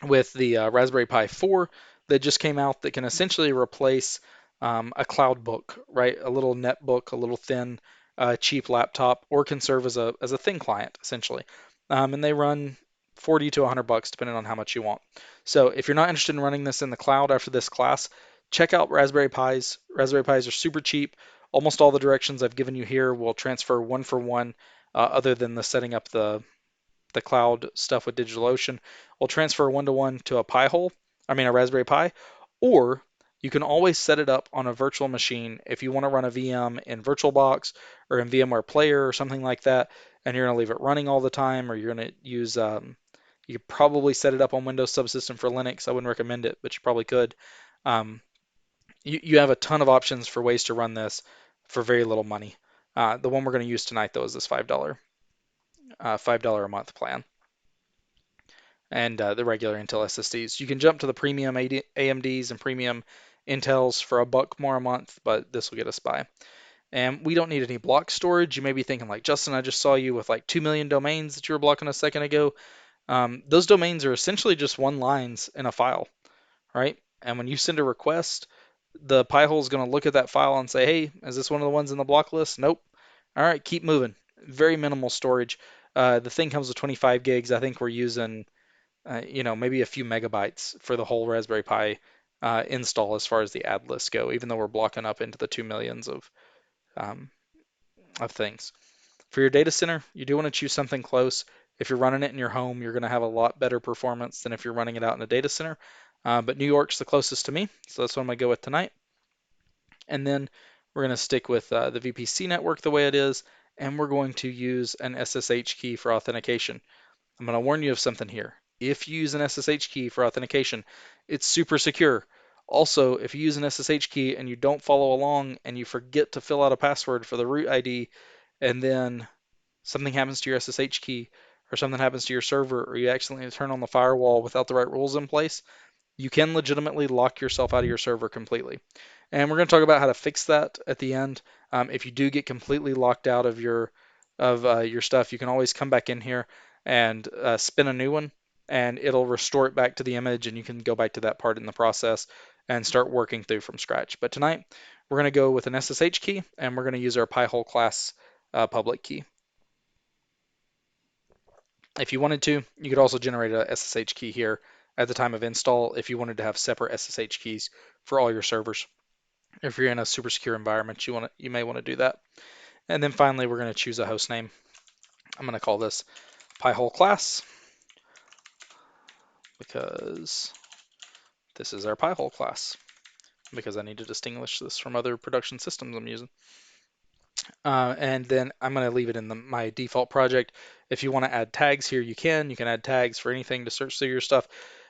S1: with the Raspberry Pi 4 that just came out that can essentially replace a cloud book, right? A little netbook, a little thin, cheap laptop, or can serve as a thin client essentially. And they run 40 to 100 bucks depending on how much you want. So if you're not interested in running this in the cloud after this class, check out Raspberry Pis. Raspberry Pis are super cheap. Almost all the directions I've given you here will transfer one for one, other than the setting up the cloud stuff with DigitalOcean will transfer one to one to a PiHole, I mean a Raspberry Pi, or you can always set it up on a virtual machine if you want to run a VM in VirtualBox or in VMware Player or something like that, and you're going to leave it running all the time, or you're going to use you could probably set it up on Windows Subsystem for Linux. I wouldn't recommend it, but you probably could. Um, you have a ton of options for ways to run this for very little money. The one we're going to use tonight, though, is this $5 a month plan and the regular Intel SSDs. You can jump to the premium AMDs and premium Intels for $1 more a month, but this will get us by. And we don't need any block storage. You may be thinking like, Justin, I just saw you with like 2 million domains that you were blocking a second ago. Those domains are essentially just one lines in a file, right? And when you send a request, the Pi-hole is going to look at that file and say, hey, is this one of the ones in the block list? Nope. All right, keep moving. Very minimal storage. The thing comes with 25 gigs. I think we're using maybe a few megabytes for the whole Raspberry Pi install as far as the ad lists go, even though we're blocking up into the 2 millions um, of things. For your data center, you do want to choose something close. If you're running it in your home, you're going to have a lot better performance than if you're running it out in a data center. But New York's the closest to me, so that's what I'm going to go with tonight. And then we're going to stick with the VPC network the way it is, and we're going to use an SSH key for authentication. I'm going to warn you of something here. If you use an SSH key for authentication, it's super secure. Also, if you use an SSH key and you don't follow along and you forget to fill out a password for the root ID, and then something happens to your SSH key or something happens to your server, or you accidentally turn on the firewall without the right rules in place, you can legitimately lock yourself out of your server completely. And we're going to talk about how to fix that at the end. If you do get completely locked out of your stuff, you can always come back in here and spin a new one, and it'll restore it back to the image, and you can go back to that part in the process and start working through from scratch. But tonight, we're going to go with an SSH key, and we're going to use our PiHole class public key. If you wanted to, you could also generate a SSH key here at the time of install if you wanted to have separate SSH keys for all your servers. If you're in a super secure environment, you may want to do that. And then finally, we're going to choose a host name. I'm going to call this PiHole class because this is our PiHole class, because I need to distinguish this from other production systems I'm using. And then I'm going to leave it in my default project. If you want to add tags here, you can. You can add tags for anything to search through your stuff.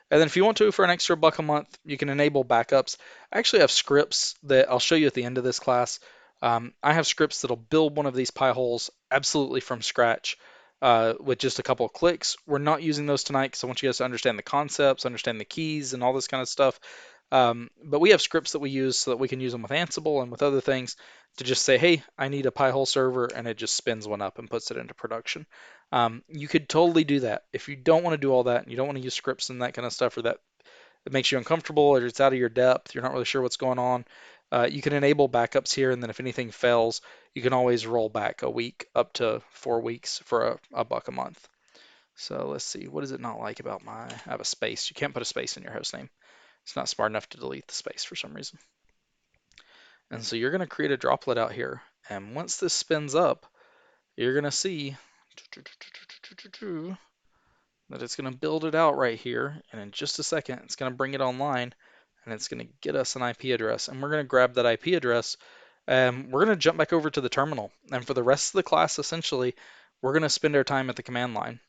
S1: And then if you want to, for an extra $1 a month, you can enable backups. I actually have scripts that I'll show you at the end of this class. I have scripts that'll build one of these Pi holes absolutely from scratch with just a couple of clicks. We're not using those tonight because I want you guys to understand the concepts, understand the keys, and all this kind of stuff. But we have scripts that we use so that we can use them with Ansible and with other things to just say, hey, I need a Pi-hole server, and it just spins one up and puts it into production. You could totally do that. If you don't want to do all that, and you don't want to use scripts and that kind of stuff, or that it makes you uncomfortable, or it's out of your depth, you're not really sure what's going on, you can enable backups here, and then if anything fails, you can always roll back a week up to 4 weeks for a $1 a month. So let's see, what does it not like about I have a space. You can't put a space in your host name. It's not smart enough to delete the space for some reason. And so you're going to create a droplet out here. And once this spins up, you're going to see that it's going to build it out right here. And in just a second, it's going to bring it online and it's going to get us an IP address. And we're going to grab that IP address. We're going to jump back over to the terminal. And for the rest of the class, essentially, we're going to spend our time at the command line.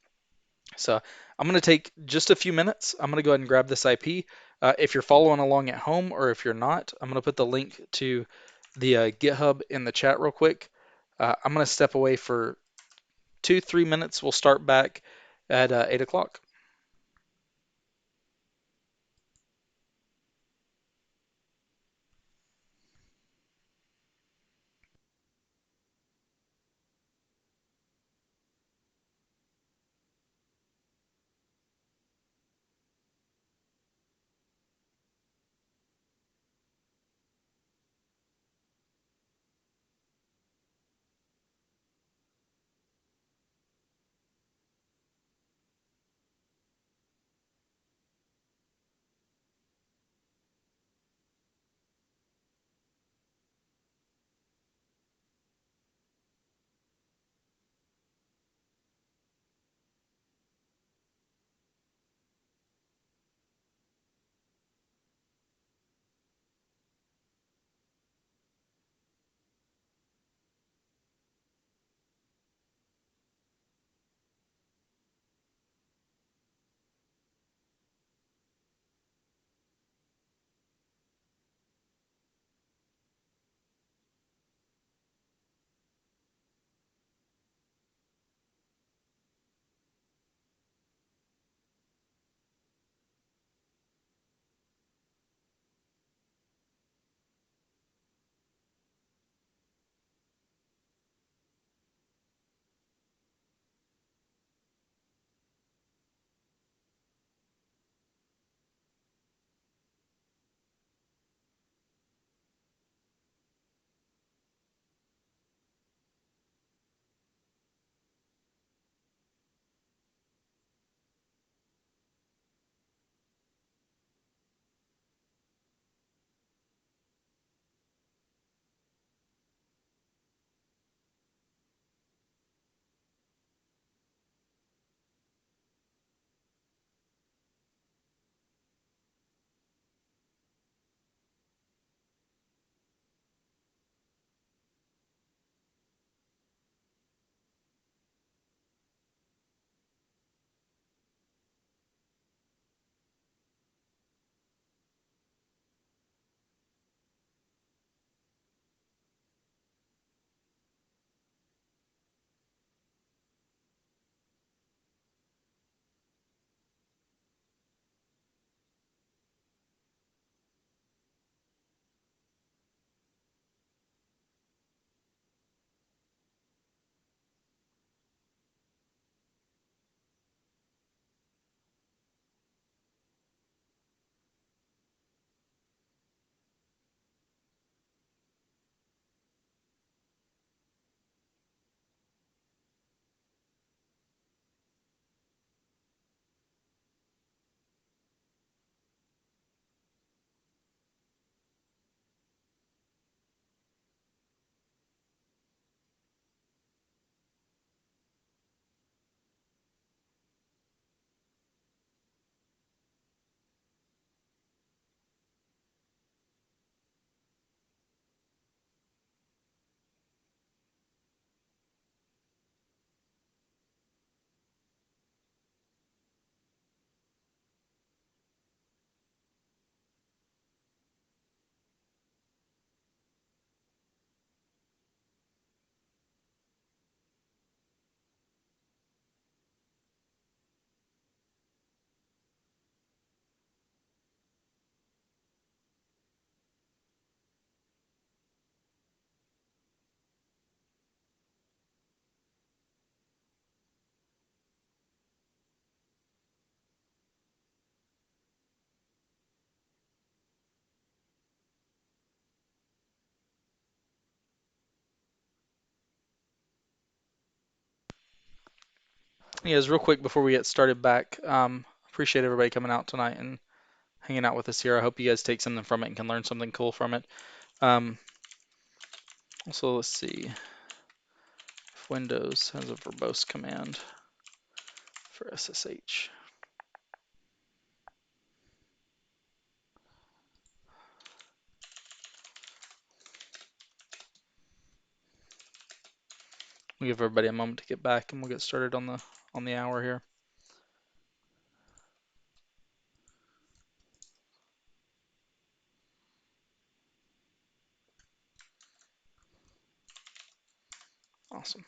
S1: So I'm going to take just a few minutes. I'm going to go ahead and grab this IP. If you're following along at home or if you're not, I'm going to put the link to the GitHub in the chat real quick. I'm going to step away for 2-3 minutes. We'll start back at 8 o'clock. Yes, real quick before we get started back, appreciate everybody coming out tonight and hanging out with us here. I hope you guys take something from it and can learn something cool from it. Um, also, let's see if Windows has a verbose command for SSH. We'll give everybody a moment to get back and we'll get started on the hour here. Awesome.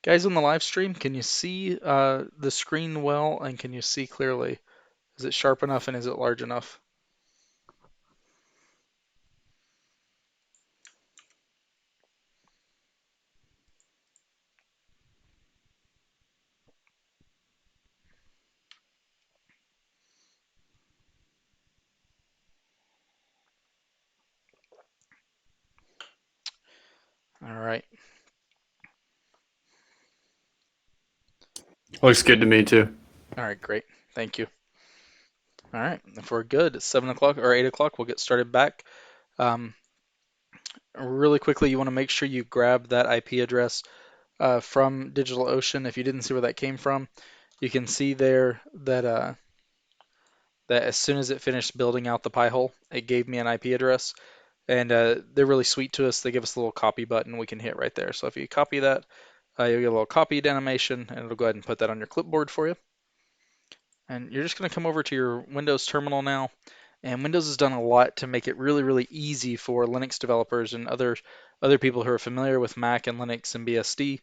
S1: Guys on the live stream, can you see the screen well and can you see clearly? Is it sharp enough and is it large enough? All right.
S3: Looks good to me too.
S1: All right, great. Thank you. All right, if we're good, it's 7 o'clock or 8 o'clock, we'll get started back. Um, really quickly, you want to make sure you grab that IP address from DigitalOcean. If you didn't see where that came from, you can see there that as soon as it finished building out the PiHole, it gave me an IP address. And they're really sweet to us. They give us a little copy button we can hit right there. So if you copy that, you'll get a little copied animation, and it'll go ahead and put that on your clipboard for you. And you're just going to come over to your Windows terminal now. And Windows has done a lot to make it really, really easy for Linux developers and other people who are familiar with Mac and Linux and BSD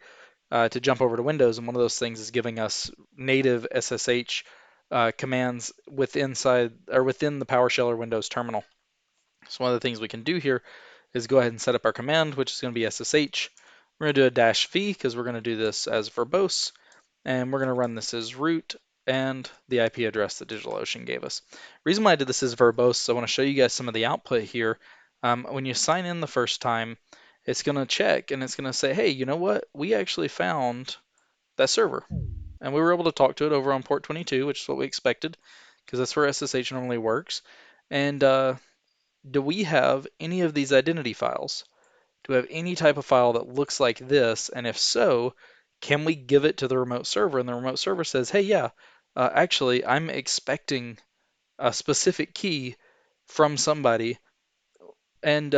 S1: to jump over to Windows. And one of those things is giving us native SSH commands within the PowerShell or Windows terminal. So one of the things we can do here is go ahead and set up our command, which is going to be SSH. We're going to do a -v because we're going to do this as verbose, and we're going to run this as root and the IP address that DigitalOcean gave us. Reason why I did this as verbose, I want to show you guys some of the output here. When you sign in the first time, it's going to check and it's going to say, hey, you know what? We actually found that server. And we were able to talk to it over on port 22, which is what we expected, because that's where SSH normally works. And do we have any of these identity files? Do we have any type of file that looks like this? And if so, can we give it to the remote server? And the remote server says, hey, yeah, actually, I'm expecting a specific key from somebody. And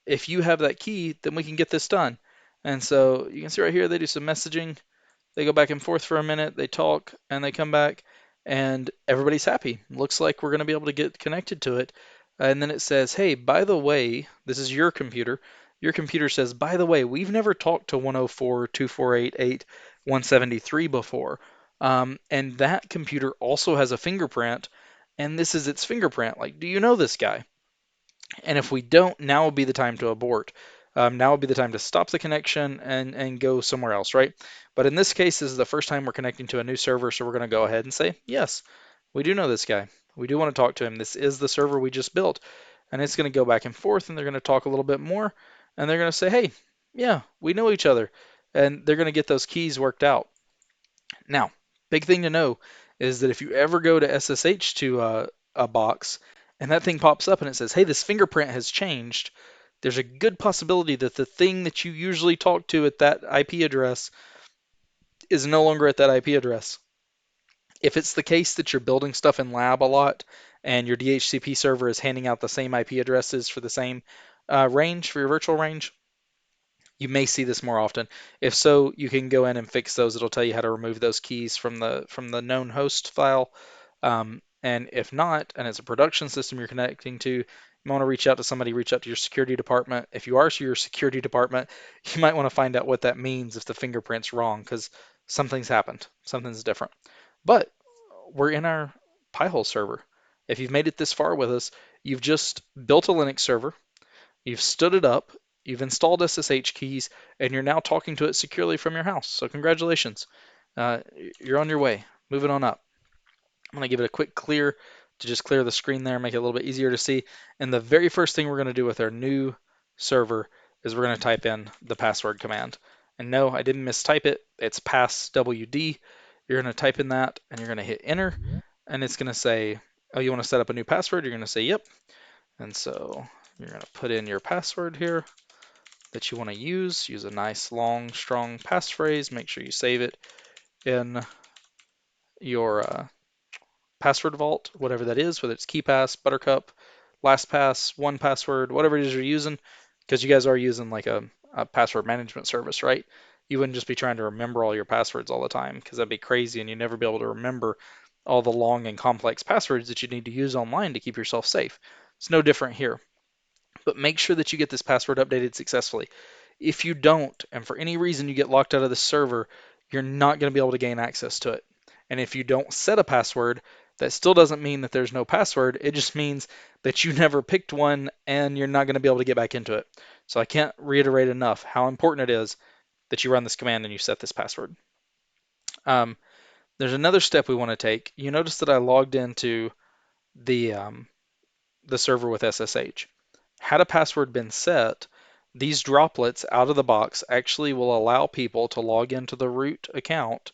S1: if you have that key, then we can get this done. And so you can see right here, they do some messaging. They go back and forth for a minute, they talk, and they come back, and everybody's happy. Looks like we're going to be able to get connected to it. And then it says, hey, by the way, this is your computer. Your computer says, by the way, we've never talked to 104.248.8.173 before. And that computer also has a fingerprint, and this is its fingerprint. Like, do you know this guy? And if we don't, now would be the time to abort. Now would be the time to stop the connection and go somewhere else, right? But in this case, this is the first time we're connecting to a new server, so we're going to go ahead and say, yes, we do know this guy. We do want to talk to him. This is the server we just built. And it's going to go back and forth, and they're going to talk a little bit more, and they're going to say, hey, yeah, we know each other. And they're going to get those keys worked out. Now, big thing to know is that if you ever go to SSH to a box and that thing pops up and it says, hey, this fingerprint has changed, there's a good possibility that the thing that you usually talk to at that IP address is no longer at that IP address. If it's the case that you're building stuff in lab a lot and your DHCP server is handing out the same IP addresses for the same range, for your virtual range, you may see this more often. If so, you can go in and fix those. It'll tell you how to remove those keys from the known host file. And if not, and it's a production system you're connecting to, you want to reach out to somebody, reach out to your security department. If you are to your security department, you might want to find out what that means if the fingerprint's wrong, because something's happened, something's different. But we're in our PiHole server. If you've made it this far with us, you've just built a Linux server. You've stood it up, you've installed SSH keys, and you're now talking to it securely from your house. So congratulations. uh, you're on your way, moving on up. I'm going to give it a quick clear to just clear the screen there, make it a little bit easier to see. And the very first thing we're going to do with our new server is we're going to type in the password command. And no, I didn't mistype it. It's passwd. You're going to type in that and you're going to hit enter. And it's going to say, oh, you want to set up a new password? You're going to say, yep. And so you're going to put in your password here that you want to use. Use a nice, long, strong passphrase. Make sure you save it in your password vault, whatever that is, whether it's KeePass, Buttercup, LastPass, 1Password, whatever it is you're using, because you guys are using like a password management service, right? You wouldn't just be trying to remember all your passwords all the time, because that'd be crazy and you'd never be able to remember all the long and complex passwords that you need to use online to keep yourself safe. It's no different here. But make sure that you get this password updated successfully. If you don't, and for any reason you get locked out of the server, you're not going to be able to gain access to it. And if you don't set a password, that still doesn't mean that there's no password. It just means that you never picked one and you're not going to be able to get back into it. So I can't reiterate enough how important it is that you run this command and you set this password. Um, there's another step we want to take. You notice that I logged into the um, the server with SSH. Had a password been set, these droplets out of the box actually will allow people to log into the root account.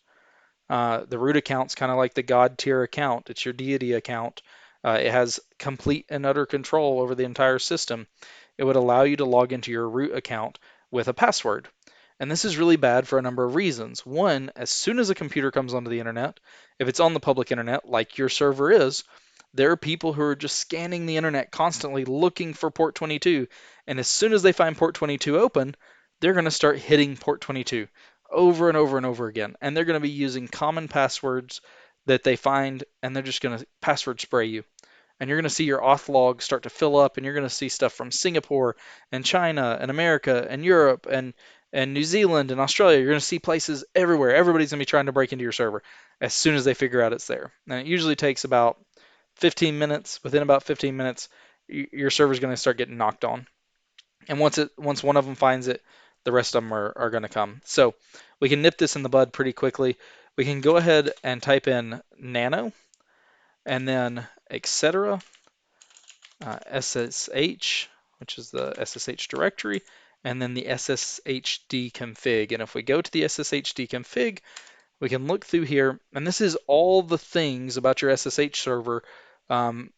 S1: The root account's kind of like the God tier account. It's your deity account. It has complete and utter control over the entire system. It would allow you to log into your root account with a password. And this is really bad for a number of reasons. One, as soon as a computer comes onto the internet, if it's on the public internet, like your server is, there are people who are just scanning the internet constantly looking for port 22. And as soon as they find port 22 open, they're going to start hitting port 22 over and over and over again. And they're going to be using common passwords that they find, and they're just going to password spray you. And you're going to see your auth log start to fill up, and you're going to see stuff from Singapore and China and America and Europe and New Zealand and Australia. You're going to see places everywhere. Everybody's going to be trying to break into your server as soon as they figure out it's there. And it usually takes about 15 minutes. Within about 15 minutes, your server's going to start getting knocked on. And once one of them finds it, the rest of them are going to come. So we can nip this in the bud pretty quickly. We can go ahead and type in nano and then etc. SSH, which is the SSH directory, and then the SSHD config. And if we go to the SSHD config, we can look through here, and this is all the things about your SSH server um,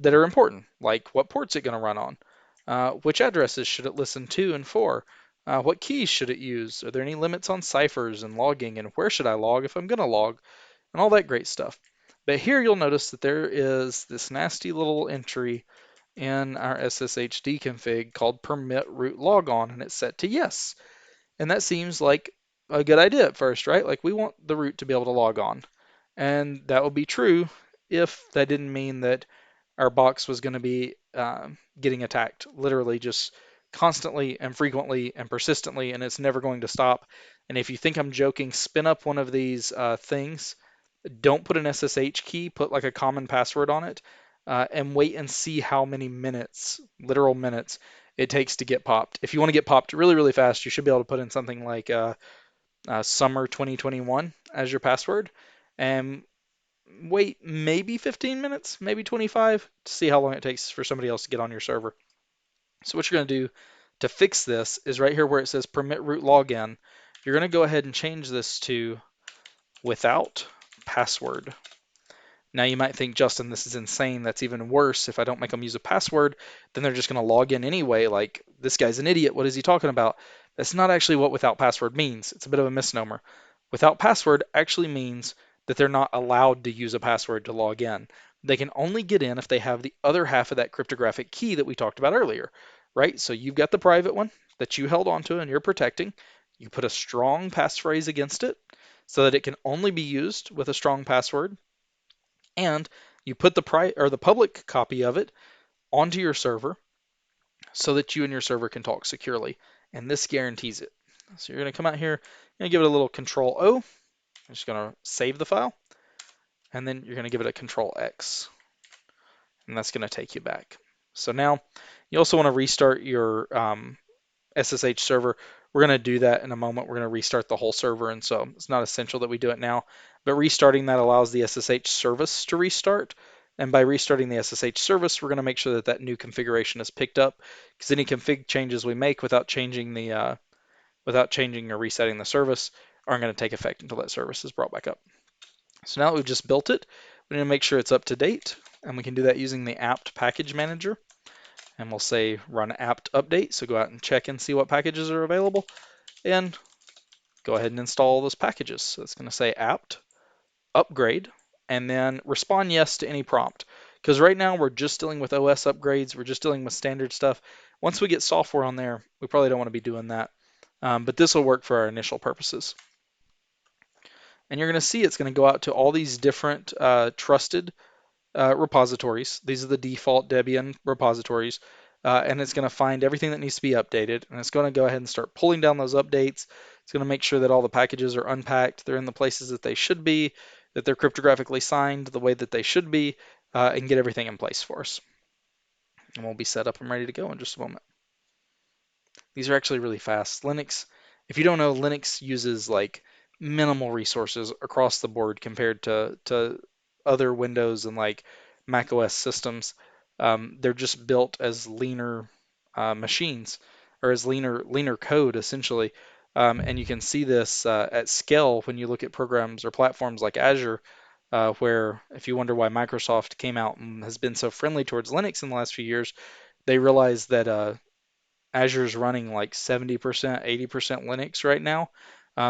S1: that are important, like what port's it going to run on, which addresses should it listen to and for, what keys should it use, are there any limits on ciphers and logging, and where should I log if I'm going to log, and all that great stuff. But here you'll notice that there is this nasty little entry in our SSHD config called permit root logon, and it's set to yes. And that seems like a good idea at first, right? Like we want the root to be able to log on. And that would be true if that didn't mean that our box was going to be getting attacked, literally just constantly and frequently and persistently, and it's never going to stop. And if you think I'm joking, spin up one of these things. Don't put an SSH key, put like a common password on it, and wait and see how many minutes, literal minutes, it takes to get popped. If you want to get popped really, really fast, you should be able to put in something like summer 2021 as your password, and wait maybe 15 minutes, maybe 25 to see how long it takes for somebody else to get on your server. So what you're going to do to fix this is right here where it says permit root login, you're going to go ahead and change this to without password. Now you might think, Justin, this is insane. That's even worse. If I don't make them use a password, then they're just going to log in anyway. Like, this guy's an idiot. What is he talking about? That's not actually what without password means. It's a bit of a misnomer. Without password actually means that they're not allowed to use a password to log in. They can only get in if they have the other half of that cryptographic key that we talked about earlier, right? So you've got the private one that you held onto and you're protecting. You put a strong passphrase against it so that it can only be used with a strong password, and you put the public copy of it onto your server so that you and your server can talk securely. And this guarantees it. So you're going to come out here and give it a little Control O. I'm just going to save the file, and then you're going to give it a Control X, and that's going to take you back. So now you also want to restart your SSH server We're going to do that in a moment. We're going to restart the whole server, and so it's not essential that we do it now. But restarting that allows the SSH service to restart. And by restarting the SSH service, we're going to make sure that that new configuration is picked up, because any config changes we make without changing or resetting the service aren't going to take effect until that service is brought back up. So now that we've just built it, we need to make sure it's up to date, and we can do that using the apt package manager. And we'll say run apt update. So go out and check and see what packages are available, and go ahead and install those packages. So it's going to say apt upgrade, and then respond yes to any prompt. Because right now we're just dealing with OS upgrades, we're just dealing with standard stuff. Once we get software on there, we probably don't want to be doing that. But this will work for our initial purposes. And you're going to see it's going to go out to all these different trusted repositories. These are the default Debian repositories. And it's going to find everything that needs to be updated. And it's going to go ahead and start pulling down those updates. It's going to make sure that all the packages are unpacked, they're in the places that they should be, that they're cryptographically signed the way that they should be, and get everything in place for us. And we'll be set up and ready to go in just a moment. These are actually really fast. Linux, if you don't know, Linux uses like minimal resources across the board compared to other Windows and like Mac OS systems. They're just built as leaner machines, or as leaner code essentially. And you can see this at scale when you look at programs or platforms like Azure, where if you wonder why Microsoft came out and has been so friendly towards Linux in the last few years, they realized that Azure's running like 70%, 80% Linux right now.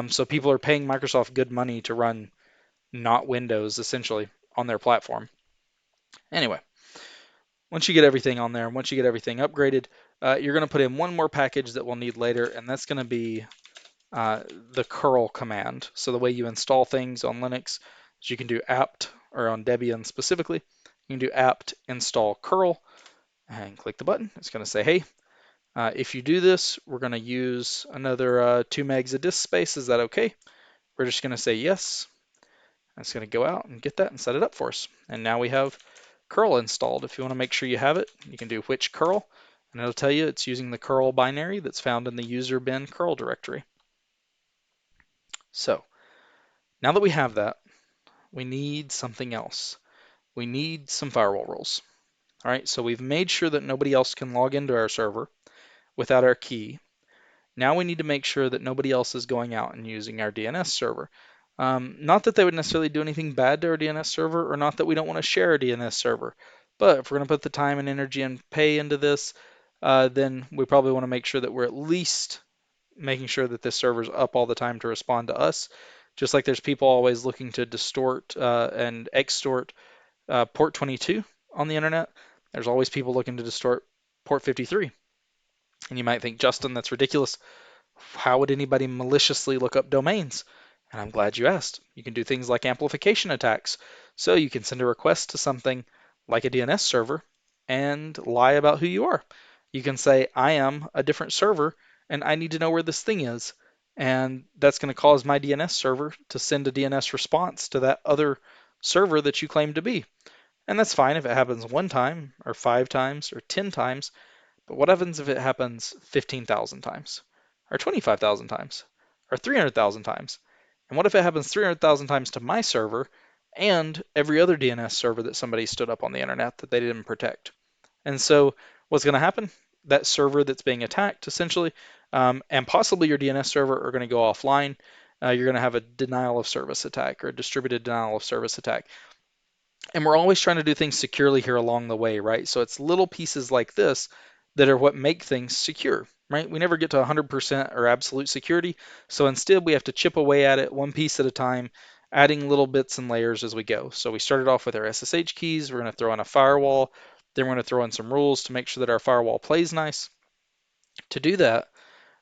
S1: So people are paying Microsoft good money to run not Windows essentially on their platform. Anyway, once you get everything on there, once you get everything upgraded, you're going to put in one more package that we'll need later, and that's going to be the curl command. So the way you install things on Linux is you can do apt, or on Debian specifically, you can do apt install curl and click the button. It's going to say, hey, if you do this, we're going to use another 2 megs of disk space. Is that okay? We're just going to say yes. It's going to go out and get that and set it up for us. And now we have curl installed. If you want to make sure you have it, you can do which curl, and it'll tell you it's using the curl binary that's found in the user bin curl directory. So now that we have that, we need something else. We need some firewall rules. All right, so we've made sure that nobody else can log into our server without our key. Now we need to make sure that nobody else is going out and using our DNS server. Not that they would necessarily do anything bad to our DNS server, or not that we don't want to share a DNS server. But if we're going to put the time and energy and pay into this, then we probably want to make sure that we're at least making sure that this server's up all the time to respond to us. Just like there's people always looking to distort and extort port 22 on the internet, there's always people looking to distort port 53. And you might think, Justin, that's ridiculous. How would anybody maliciously look up domains? And I'm glad you asked. You can do things like amplification attacks. So you can send a request to something like a DNS server and lie about who you are. You can say, I am a different server and I need to know where this thing is. And that's going to cause my DNS server to send a DNS response to that other server that you claim to be. And that's fine if it happens one time, or 5 times, or 10 times. But what happens if it happens 15,000 times, or 25,000 times, or 300,000 times? And what if it happens 300,000 times to my server and every other DNS server that somebody stood up on the internet that they didn't protect? And so what's going to happen? That server that's being attacked, essentially, and possibly your DNS server, are going to go offline. You're going to have a denial of service attack, or a distributed denial of service attack. And we're always trying to do things securely here along the way, right? So it's little pieces like this that are what make things secure, right? We never get to 100% or absolute security. So instead, we have to chip away at it one piece at a time, adding little bits and layers as we go. So we started off with our SSH keys. We're going to throw in a firewall. Then we're going to throw in some rules to make sure that our firewall plays nice. To do that,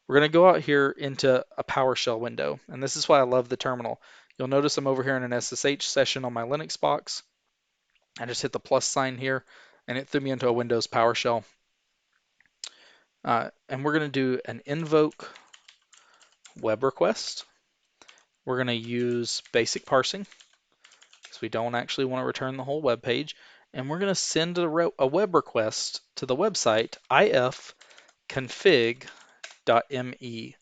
S1: we're going to go out here into a PowerShell window. And this is why I love the terminal. You'll notice I'm over here in an SSH session on my Linux box. I just hit the plus sign here, and it threw me into a Windows PowerShell. And we're going to do an invoke web request. We're going to use basic parsing, because we don't actually want to return the whole web page. And we're going to send a web request to the website ifconfig.me.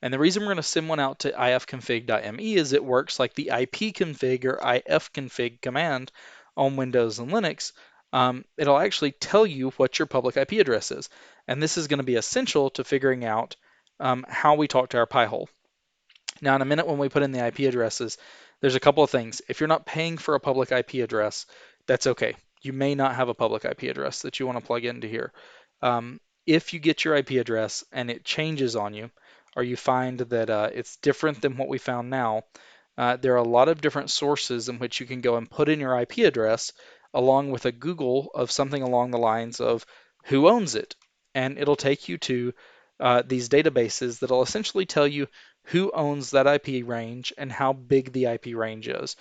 S1: And the reason we're going to send one out to ifconfig.me is it works like the ipconfig or ifconfig command on Windows and Linux. It'll actually tell you what your public IP address is. And this is going to be essential to figuring out how we talk to our PiHole. Now, in a minute, when we put in the IP addresses, there's a couple of things. If you're not paying for a public IP address, that's okay. You may not have a public IP address that you want to plug into here. If you get your IP address and it changes on you, or you find that it's different than what we found now, there are a lot of different sources in which you can go and put in your IP address along with a Google of something along the lines of who owns it. And it'll take you to these databases that'll essentially tell you who owns that IP range and how big the IP range is.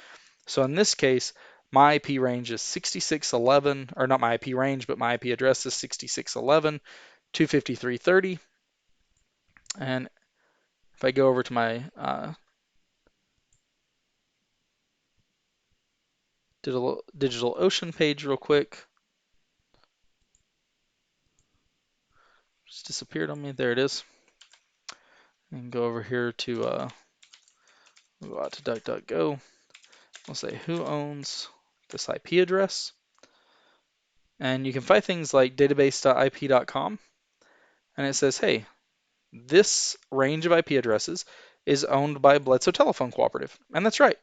S1: So in this case, my IP range is 6611, or not my IP range, but my IP address is 6611.253.30. And if I go over to my DigitalOcean page real quick, just disappeared on me. There it is. And go over here to go out to DuckDuckGo. We'll say who owns this IP address. And you can find things like database.ip.com. And it says, hey, this range of IP addresses is owned by Bledsoe Telephone Cooperative. And that's right.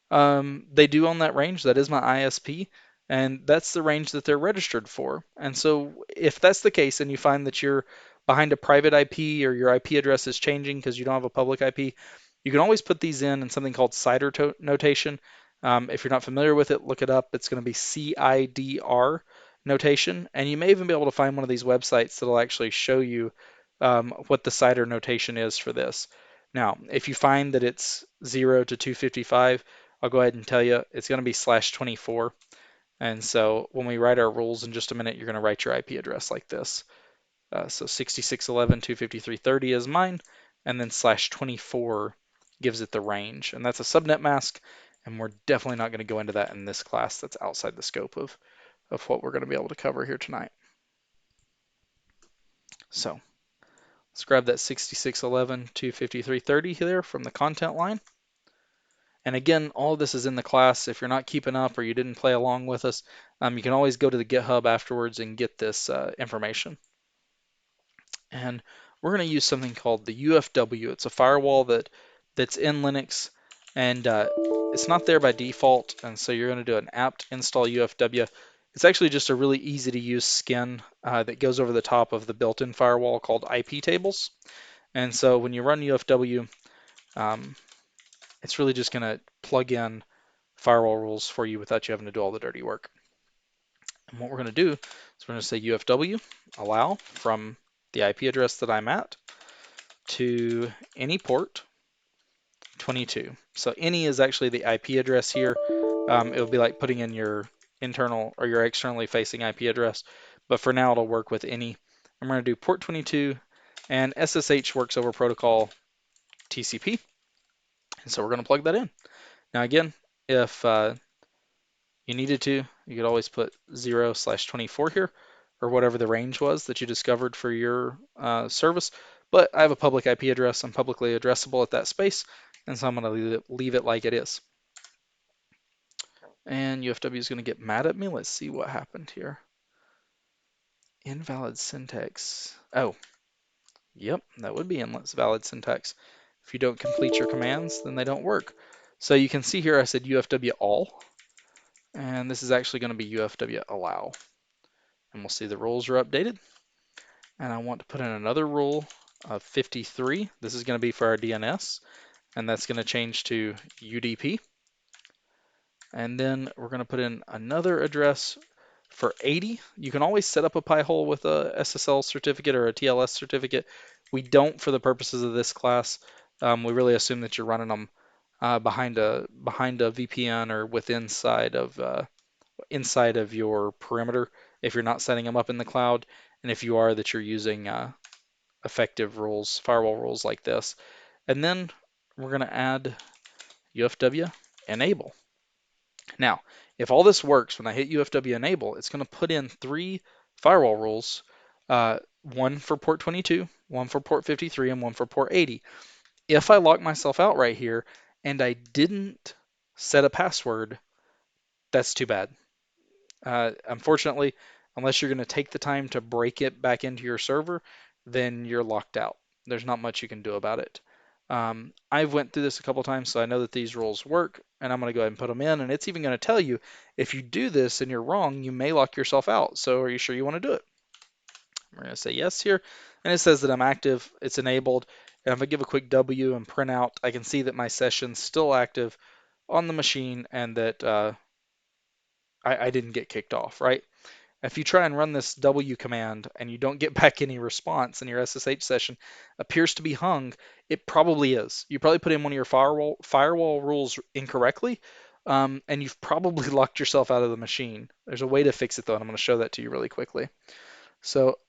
S1: They do own that range. That is my ISP, and that's the range that they're registered for. And so if that's the case and you find that you're behind a private IP or your IP address is changing because you don't have a public IP, you can always put these in something called CIDR notation. If you're not familiar with it, look it up. It's going to be CIDR notation, and you may even be able to find one of these websites that'll actually show you what the CIDR notation is for this. Now, if you find that it's 0 to 255, I'll go ahead and tell you it's going to be /24. And so when we write our rules in just a minute, you're going to write your IP address like this. So 6611.253.30 is mine, and then /24 gives it the range. And that's a subnet mask, and we're definitely not going to go into that in this class. That's outside the scope of what we're going to be able to cover here tonight. So let's grab that 6611.253.30 there from the content line. And again, all of this is in the class. If you're not keeping up or you didn't play along with us, you can always go to the GitHub afterwards and get this information. And we're going to use something called the UFW. It's a firewall that's in Linux, and it's not there by default. And so you're going to do an apt install UFW. It's actually just a really easy to use skin that goes over the top of the built-in firewall called IP tables. And so when you run UFW, it's really just going to plug in firewall rules for you without you having to do all the dirty work. And what we're going to do is we're going to say UFW allow from the IP address that I'm at to any port 22. So any is actually the IP address here. It will be like putting in your internal or your externally facing IP address, but for now it'll work with any. I'm going to do port 22, and SSH works over protocol TCP, and so we're going to plug that in. Now again, if you needed to, you could always put 0/24 here, or whatever the range was that you discovered for your service. But I have a public IP address. I'm publicly addressable at that space, and so I'm going to leave it like it is. And UFW is going to get mad at me. Let's see what happened here. Invalid syntax. Oh, yep, that would be invalid syntax. If you don't complete your commands, then they don't work. So you can see here I said UFW all, and this is actually going to be UFW allow. And we'll see the rules are updated. And I want to put in another rule of 53. This is going to be for our DNS, and that's going to change to UDP. And then we're going to put in another address for 80. You can always set up a PiHole with a SSL certificate or a TLS certificate. We don't for the purposes of this class. We really assume that you're running them behind a VPN or inside of your perimeter if you're not setting them up in the cloud, and if you are, that you're using effective rules, firewall rules like this. And then we're going to add UFW enable. Now, if all this works, when I hit UFW enable, it's going to put in 3 firewall rules one for port 22, one for port 53, and one for port 80. If I lock myself out right here and I didn't set a password, that's too bad. Unfortunately, unless you're going to take the time to break it back into your server, then you're locked out. There's not much you can do about it. I've went through this a couple times, so I know that these rules work, and I'm going to go ahead and put them in. And it's even going to tell you if you do this and you're wrong, you may lock yourself out. So are you sure you want to do it? We're going to say yes here, and it says that I'm active. It's enabled. And if I give a quick W and print out, I can see that my session's still active on the machine and that I didn't get kicked off, right? If you try and run this W command and you don't get back any response and your SSH session appears to be hung, it probably is. You probably put in one of your firewall rules incorrectly, and you've probably locked yourself out of the machine. There's a way to fix it though, and I'm going to show that to you really quickly. So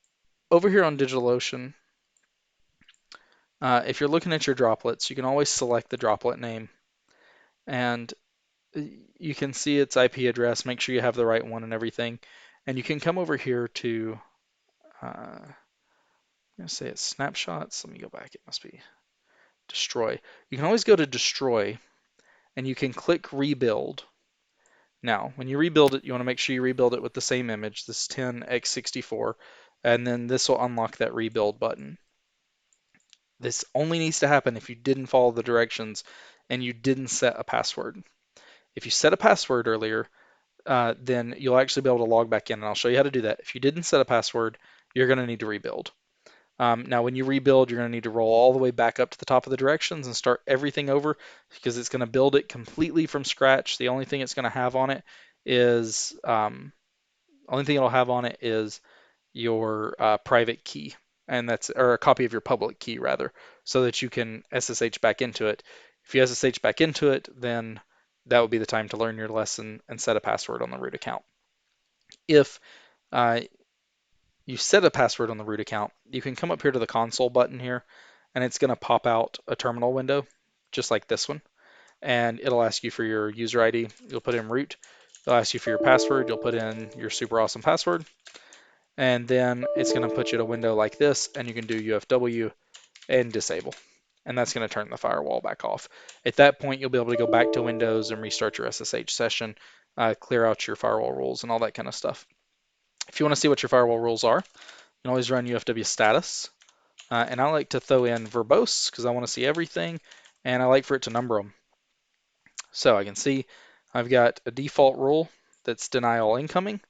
S1: over here on DigitalOcean, if you're looking at your droplets, you can always select the droplet name, and you can see its IP address. Make sure you have the right one and everything. And you can come over here to I'm going to say it's snapshots. Let me go back. It must be destroy. You can always go to destroy and you can click rebuild. Now, when you rebuild it, you want to make sure you rebuild it with the same image, this 10x64, and then this will unlock that rebuild button. This only needs to happen if you didn't follow the directions and you didn't set a password. If you set a password earlier, then you'll actually be able to log back in, and I'll show you how to do that. If you didn't set a password, you're going to need to rebuild. Now, when you rebuild, you're going to need to roll all the way back up to the top of the directions and start everything over because it's going to build it completely from scratch. The only thing it's going to have on it is your private key, and that's or a copy of your public key rather, so that you can SSH back into it. If you SSH back into it, then that would be the time to learn your lesson and set a password on the root account. If uh, you set a password on the root account, you can come up here to the console button here, and it's going to pop out a terminal window, just like this one. And it'll ask you for your user ID. You'll put in root. It'll ask you for your password. You'll put in your super awesome password. And then it's going to put you to a window like this, and you can do UFW and disable. And that's going to turn the firewall back off. At that point, you'll be able to go back to Windows and restart your SSH session, clear out your firewall rules, and all that kind of stuff. If you want to see what your firewall rules are, you can always run UFW status. And I like to throw in verbose because I want to see everything, and I like for it to number them. So I can see I've got a default rule that's deny all incoming,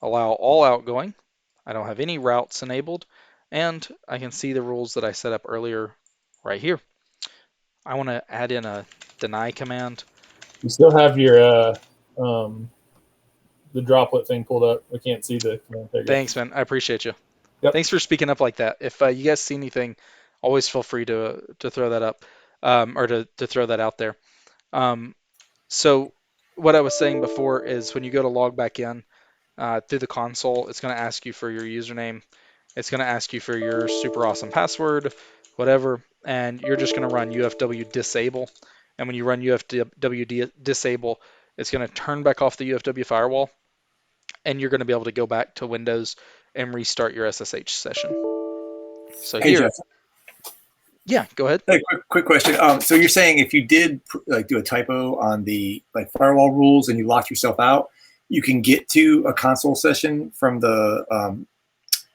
S1: allow all outgoing. I don't have any routes enabled, and I can see the rules that I set up earlier right here. I want to add in a deny command.
S2: You still have your the droplet thing pulled up. I can't see the command. There you go.
S1: Thanks, man. I appreciate you.
S2: Yep.
S1: Thanks for speaking up like that. If you guys see anything, always feel free to throw that up or to throw that out there. So what I was saying before is when you go to log back in through the console, it's going to ask you for your username. It's going to ask you for your super awesome password, whatever, and you're just going to run UFW disable. And when you run UFW disable, it's going to turn back off the UFW firewall, and you're going to be able to go back to Windows and restart your SSH session. So
S3: Hey,
S1: here,
S3: Jeff.
S1: yeah, go ahead.
S3: Hey, quick question. So you're saying if you did like do a typo on the like firewall rules and you locked yourself out, you can get to a console session from the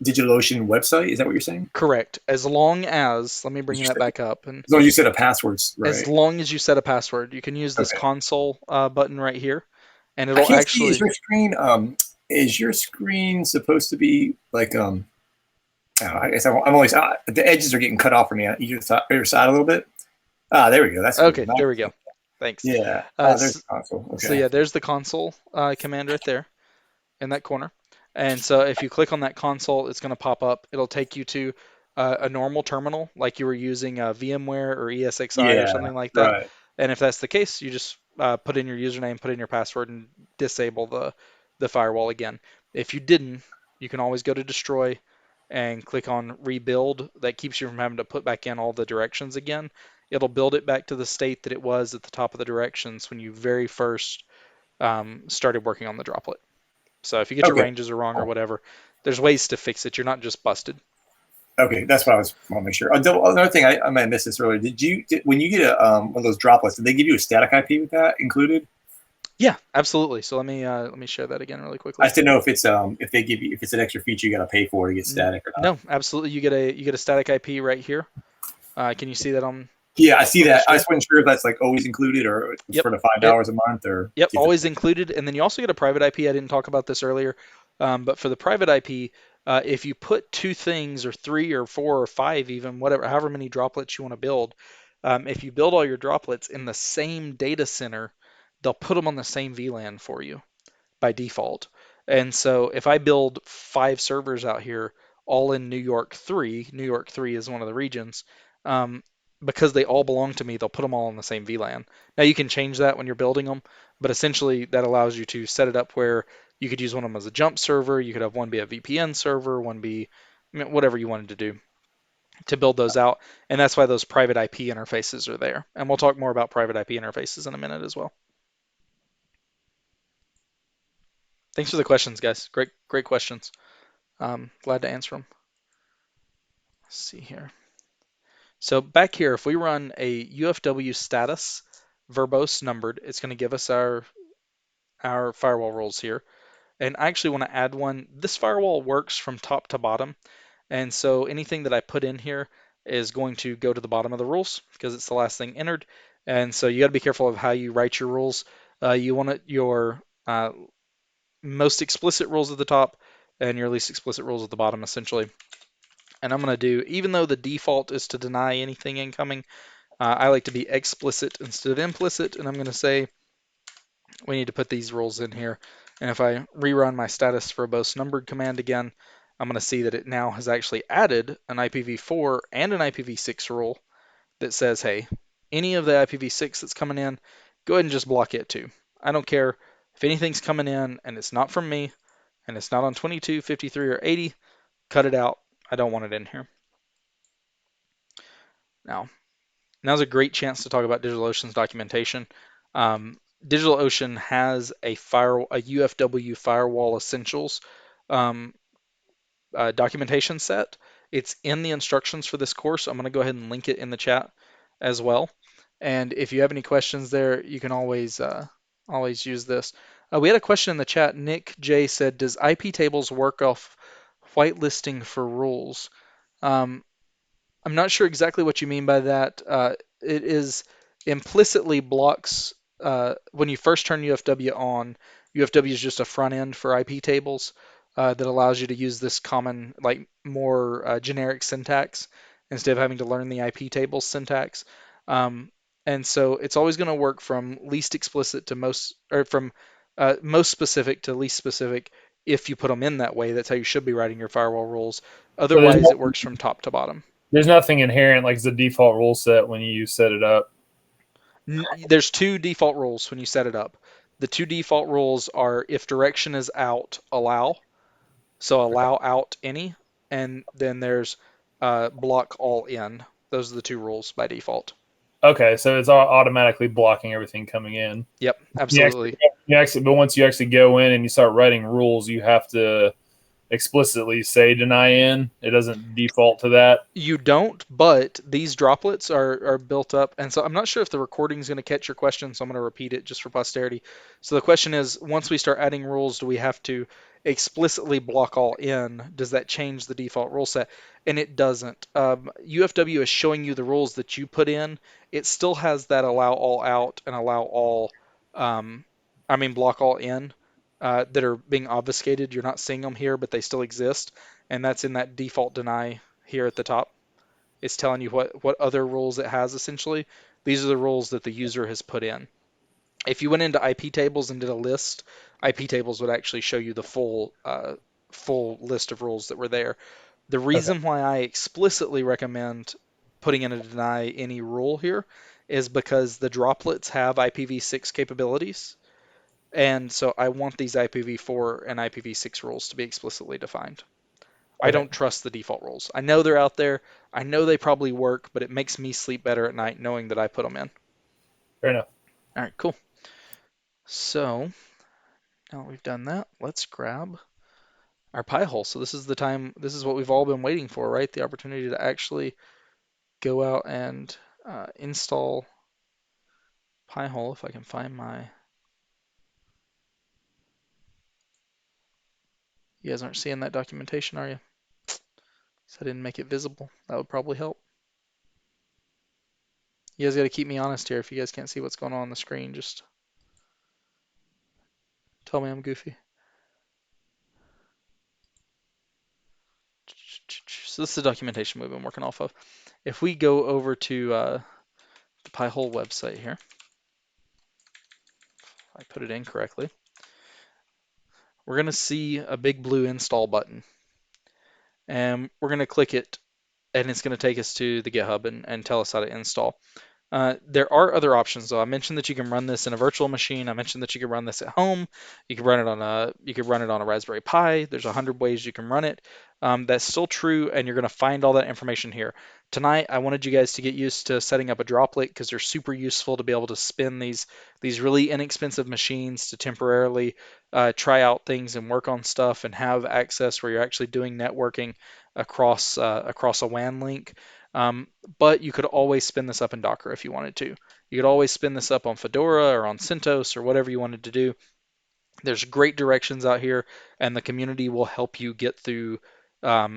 S3: DigitalOcean website? Is that what you're saying?
S1: Correct. As long as, let me bring that back up, and
S3: As long as you set up passwords,
S1: as
S3: right?
S1: long as you set a password, you can use this
S3: Okay.
S1: console button right here, and
S3: I
S1: it'll
S3: can't see.
S1: actually.
S3: Is your screen supposed to be like I guess I'm always the edges are getting cut off for me on either side a little bit. Ah, there we go. That's
S1: Okay,
S3: cool.
S1: there we go. Thanks.
S3: Yeah. There's
S1: So,
S3: the console.
S1: so
S3: Okay.
S1: yeah, there's the console command right there in that corner. And so if you click on that console, it's going to pop up. It'll take you to a normal terminal, like you were using VMware or ESXi or
S3: Yeah.
S1: something like that.
S3: Right.
S1: And if that's the case, you just put in your username, put in your password, and disable the firewall again. If you didn't, you can always go to destroy and click on rebuild. That keeps you from having to put back in all the directions again. It'll build it back to the state that it was at the top of the directions when you very first started working on the droplet. So if you get your
S3: Okay.
S1: ranges are wrong or whatever, there's ways to fix it. You're not just busted.
S3: Okay, that's what I want to make sure. Another thing, I might have missed this earlier. When you get one of those droplets, did they give you a static IP with that included?
S1: Yeah, absolutely. So let me share that again really
S3: I
S1: quickly.
S3: just didn't know if they give you if it's an extra feature you got to pay for to get static or not.
S1: No, absolutely. You get a static IP right here. Can you see that
S3: Yeah, I see
S1: on the
S3: that. I
S1: screen?
S3: just wasn't sure if that's like always included or it's
S1: Yep.
S3: for the five
S1: It
S3: dollars a month or
S1: Yep,
S3: see if it's
S1: always included. And then you also get a private IP. I didn't talk about this earlier, but for the private IP, if you put two things or three or four or five, even whatever, however many droplets you want to build, if you build all your droplets in the same data center, they'll put them on the same VLAN for you by default. And so if I build five servers out here, all in New York 3 is one of the regions, um, because they all belong to me, they'll put them all in the same VLAN. Now you can change that when you're building them, but essentially that allows you to set it up where you could use one of them as a jump server, you could have one be a VPN server, one be whatever you wanted to do to build those out. And that's why those private IP interfaces are there. And we'll talk more about private IP interfaces in a minute as well. Thanks for the questions, guys. Great questions. Glad to answer them. Let's see here. So back here, if we run a UFW status verbose numbered, it's going to give us our firewall rules here. And I actually want to add one. This firewall works from top to bottom. And so anything that I put in here is going to go to the bottom of the rules because it's the last thing entered. And so you got to be careful of how you write your rules. You want your most explicit rules at the top and your least explicit rules at the bottom, essentially. And I'm going to do, even though the default is to deny anything incoming, I like to be explicit instead of implicit. And I'm going to say we need to put these rules in here. And if I rerun my status verbose numbered command again, I'm going to see that it now has actually added an IPv4 and an IPv6 rule that says, hey, any of the IPv6 that's coming in, go ahead and just block it too. I don't care if anything's coming in and it's not from me and it's not on 22, 53, or 80, cut it out. I don't want it in here. Now's a great chance to talk about DigitalOcean's documentation. DigitalOcean has a UFW firewall essentials um, documentation set. It's in the instructions for this course. I'm going to go ahead and link it in the chat as well. And if you have any questions there, you can always use this. We had a question in the chat. Nick J said, "Does IP tables work off whitelisting for rules?" Um, I'm not sure exactly what you mean by that. It is implicitly blocks when you first turn UFW on. UFW is just a front end for IP tables that allows you to use this common, like more generic syntax instead of having to learn the IP table syntax. Um, and so it's always going to work from least explicit to most, or from most specific to least specific if you put them in that way. That's how you should be writing your firewall rules.
S2: So
S1: Otherwise, it works from top to bottom.
S2: there's nothing inherent like the default rule set when you set it up.
S1: There's two default rules when you set it up. The two default rules are if direction is out, allow. So allow out any, and then there's block all in. Those are the two rules by default.
S2: Okay, so it's automatically blocking everything coming in.
S1: Yep,
S2: You actually,
S1: absolutely.
S2: but once you actually go in and you start writing rules, you have to explicitly say deny in. It doesn't default to that.
S1: You don't, but these droplets are built up. And so I'm not sure if the recording is going to catch your question, so I'm going to repeat it just for posterity. So the question is, once we start adding rules, do we have to explicitly block all in? Does that change the default rule set? And it doesn't. UFW is showing you the rules that you put in. It still has that allow all out and allow all, block all in that are being obfuscated. You're not seeing them here, but they still exist. And that's in that default deny here at the top. It's telling you what other rules it has essentially. These are the rules that the user has put in. If you went into IP tables and did a list, IP tables would actually show you the full list of rules that were there. The
S2: Okay.
S1: reason why I explicitly recommend putting in a deny any rule here is because the droplets have IPv6 capabilities. And so I want these IPv4 and IPv6 rules to be explicitly defined. I
S2: Okay.
S1: don't trust the default rules. I know they're out there. I know they probably work, but it makes me sleep better at night knowing that I put them in.
S2: Fair enough.
S1: All right, cool. So now we've done that, let's grab our PiHole. So this is the time, this is what we've all been waiting for, right? The opportunity to actually go out and install PiHole. If I can find my, you guys aren't seeing that documentation, are you? So I didn't make it visible. That would probably help. You guys got to keep me honest here. If you guys can't see what's going on the screen, just tell me I'm goofy. So this is the documentation we've been working off of. If we go over to the PiHole website here, if I put it in correctly, we're going to see a big blue install button. And we're going to click it, and it's going to take us to the GitHub and tell us how to install. There are other options though. I mentioned that you can run this in a virtual machine. I mentioned that you can run this at home. You can run it on a Raspberry Pi. There's 100 ways you can run it. That's still true, and you're going to find all that information here. Tonight, I wanted you guys to get used to setting up a droplet because they're super useful to be able to spin these really inexpensive machines to temporarily try out things and work on stuff and have access where you're actually doing networking across a WAN link. But you could always spin this up in Docker if you wanted to. You could always spin this up on Fedora or on CentOS or whatever you wanted to do. There's great directions out here, and the community will help you get through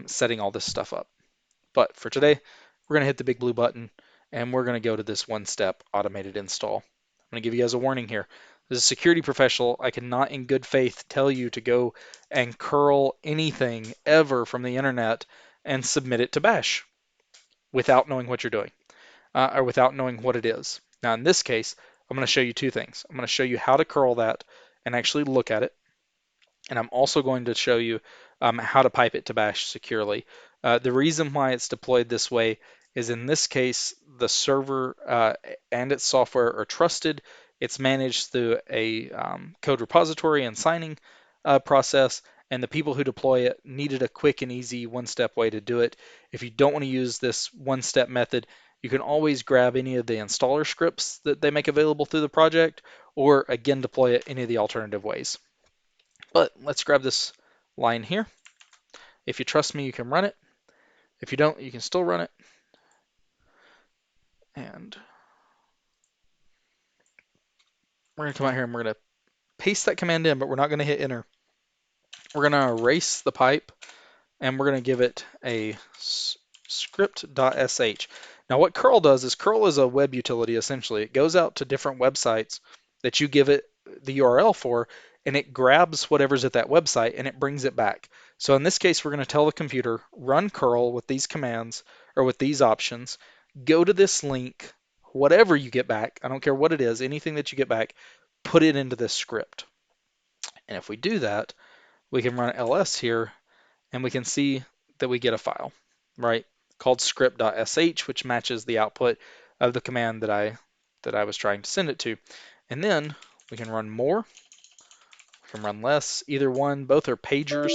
S1: setting all this stuff up. But for today, we're going to hit the big blue button, and we're going to go to this one-step automated install. I'm going to give you guys a warning here. As a security professional, I cannot in good faith tell you to go and curl anything ever from the internet and submit it to Bash without knowing what you're doing or without knowing what it is. Now, in this case, I'm going to show you two things. I'm going to show you how to curl that and actually look at it. And I'm also going to show you how to pipe it to Bash securely. The reason why it's deployed this way is in this case, the server and its software are trusted. It's managed through a code repository and signing process, and the people who deploy it needed a quick and easy one-step way to do it. If you don't want to use this one-step method, you can always grab any of the installer scripts that they make available through the project, or again, deploy it any of the alternative ways. But let's grab this line here. If you trust me, you can run it. If you don't, you can still run it. And we're going to come out here and we're going to paste that command in, but we're not going to hit enter. We're going to erase the pipe, and we're going to give it a script.sh. Now what curl does is curl is a web utility essentially. It goes out to different websites that you give it the URL for, and it grabs whatever's at that website and it brings it back. So in this case, we're going to tell the computer, run curl with these commands or with these options, go to this link, whatever you get back, I don't care what it is, anything that you get back, put it into this script. And if we do that, we can run ls here and we can see that we get a file, right, called script.sh, which matches the output of the command that I was trying to send it to. And then we can run more, we can run less, either one. Both are pagers.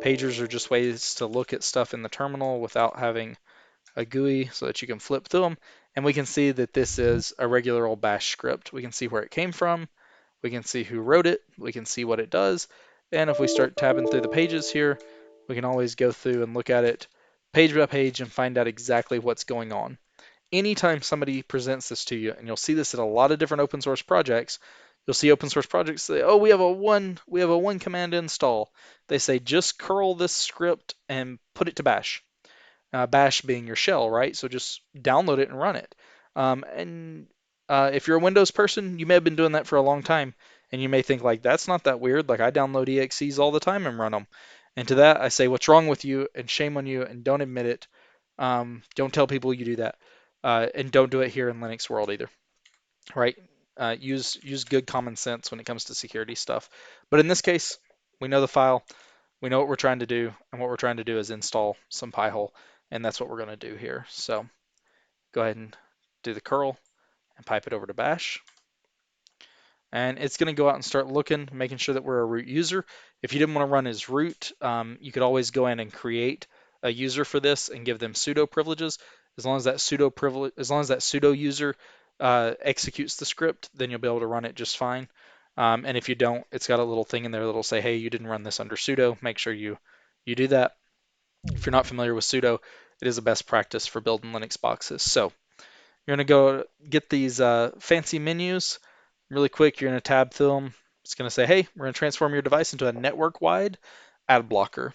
S1: Pagers are just ways to look at stuff in the terminal without having a GUI so that you can flip through them. And we can see that this is a regular old bash script. We can see where it came from. We can see who wrote it. We can see what it does. And if we start tabbing through the pages here, we can always go through and look at it page by page and find out exactly what's going on. Anytime somebody presents this to you, and you'll see this in a lot of different open source projects, you'll see open source projects say, oh, we have a one command install. They say just curl this script and put it to bash. Bash being your shell, right? So just download it and run it. If you're a Windows person, you may have been doing that for a long time, and you may think like, that's not that weird. Like I download EXEs all the time and run them. And to that, I say, what's wrong with you? And shame on you, and don't admit it. Don't tell people you do that, and don't do it here in Linux world either, right? Use good common sense when it comes to security stuff. But in this case, we know the file, we know what we're trying to do, and what we're trying to do is install some PiHole, and that's what we're going to do here. So go ahead and do the curl and pipe it over to bash. And it's going to go out and start looking, making sure that we're a root user. If you didn't want to run as root, you could always go in and create a user for this and give them sudo privileges. As long as that sudo user executes the script, then you'll be able to run it just fine. And if you don't, it's got a little thing in there that'll say, hey, you didn't run this under sudo. Make sure you do that. If you're not familiar with sudo, it is a best practice for building Linux boxes. So you're going to go get these fancy menus really quick. You're going to tab through them. It's going to say, hey, we're going to transform your device into a network-wide ad blocker.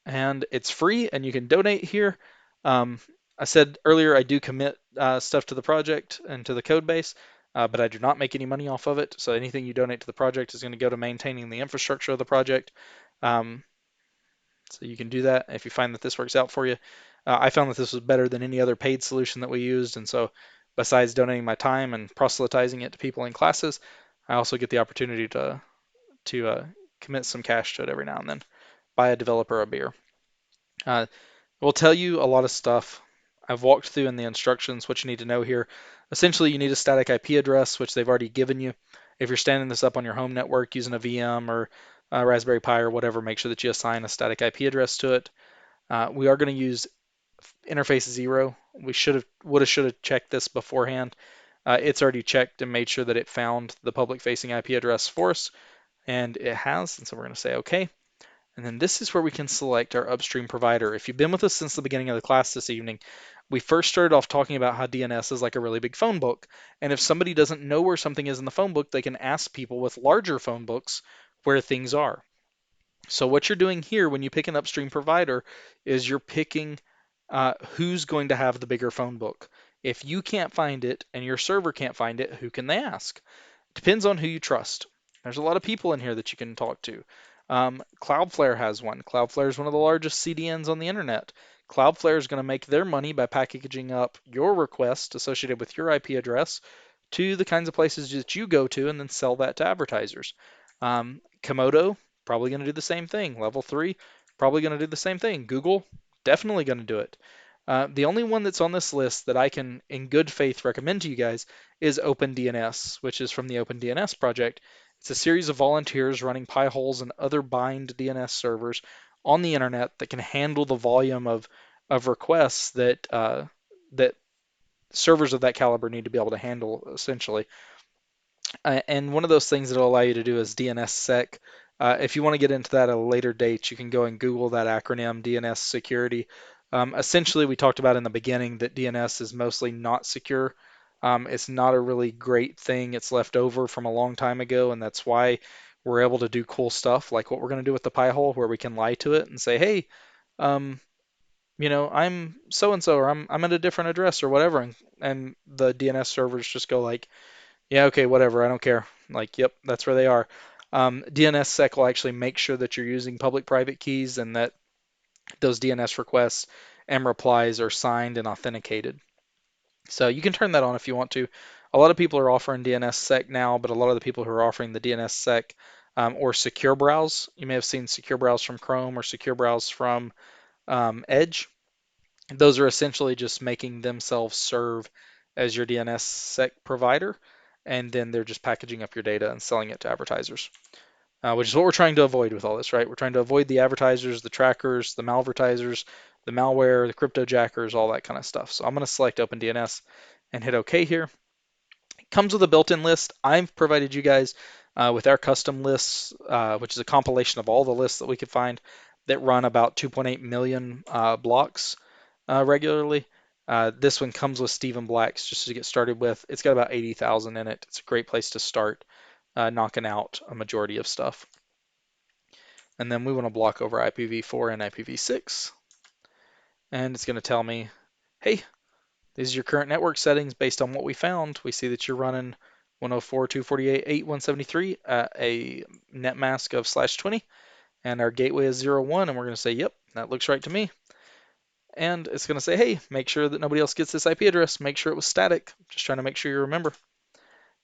S1: And it's free, and you can donate here. I said earlier I do commit stuff to the project and to the code base, but I do not make any money off of it. So anything you donate to the project is going to go to maintaining the infrastructure of the project. So you can do that if you find that this works out for you. I found that this was better than any other paid solution that we used, and so besides donating my time and proselytizing it to people in classes, I also get the opportunity to commit some cash to it every now and then. Buy a developer a beer. We'll tell you a lot of stuff. I've walked through in the instructions what you need to know here. Essentially, you need a static IP address, which they've already given you. If you're standing this up on your home network using a VM or a Raspberry Pi or whatever, make sure that you assign a static IP address to it. We are going to use interface 0. We would have checked this beforehand. It's already checked and made sure that it found the public-facing IP address for us, and it has. And so we're going to say OK. And then this is where we can select our upstream provider. If you've been with us since the beginning of the class this evening, we first started off talking about how DNS is like a really big phone book. And if somebody doesn't know where something is in the phone book, they can ask people with larger phone books where things are. So what you're doing here when you pick an upstream provider is you're picking who's going to have the bigger phone book. If you can't find it and your server can't find it, who can they ask? Depends on who you trust. There's a lot of people in here that you can talk to. Cloudflare has one. Cloudflare is one of the largest CDNs on the internet. Cloudflare is going to make their money by packaging up your request associated with your IP address to the kinds of places that you go to and then sell that to advertisers. Komodo, probably going to do the same thing. Level 3, probably going to do the same thing. Google, definitely going to do it. The only one that's on this list that I can, in good faith, recommend to you guys is OpenDNS, which is from the OpenDNS project. It's a series of volunteers running PiHoles and other bind DNS servers on the internet that can handle the volume of requests that servers of that caliber need to be able to handle, essentially. And one of those things that will allow you to do is DNSSEC. If you want to get into that at a later date, you can go and Google that acronym, DNS security. Essentially, we talked about in the beginning that DNS is mostly not secure. It's not a really great thing. It's left over from a long time ago, and that's why we're able to do cool stuff like what we're going to do with the PiHole, where we can lie to it and say, hey, I'm so and so, or I'm at a different address or whatever, and the DNS servers just go like, yeah, okay, whatever, I don't care. Like, yep, that's where they are. DNSSEC will actually make sure that you're using public-private keys and that those DNS requests and replies are signed and authenticated. So you can turn that on if you want to. A lot of people are offering DNSSEC now, but a lot of the people who are offering the DNSSEC or Secure Browse, you may have seen Secure Browse from Chrome or Secure Browse from Edge. Those are essentially just making themselves serve as your DNSSEC provider, and then they're just packaging up your data and selling it to advertisers, which is what we're trying to avoid with all this, right? We're trying to avoid the advertisers, the trackers, the malvertisers, the malware, the cryptojackers, all that kind of stuff. So I'm going to select OpenDNS and hit OK here. It comes with a built-in list. I've provided you guys with our custom lists, which is a compilation of all the lists that we could find that run about 2.8 million blocks regularly. This one comes with Stephen Black's just to get started with. It's got about 80,000 in it. It's a great place to start knocking out a majority of stuff. And then we want to block over IPv4 and IPv6. And it's going to tell me, hey, these are your current network settings based on what we found. We see that you're running 104.248.8.173 at a net mask of /20, and our gateway is 01, and we're going to say, yep, that looks right to me. And it's going to say, hey, make sure that nobody else gets this IP address. Make sure it was static. Just trying to make sure you remember.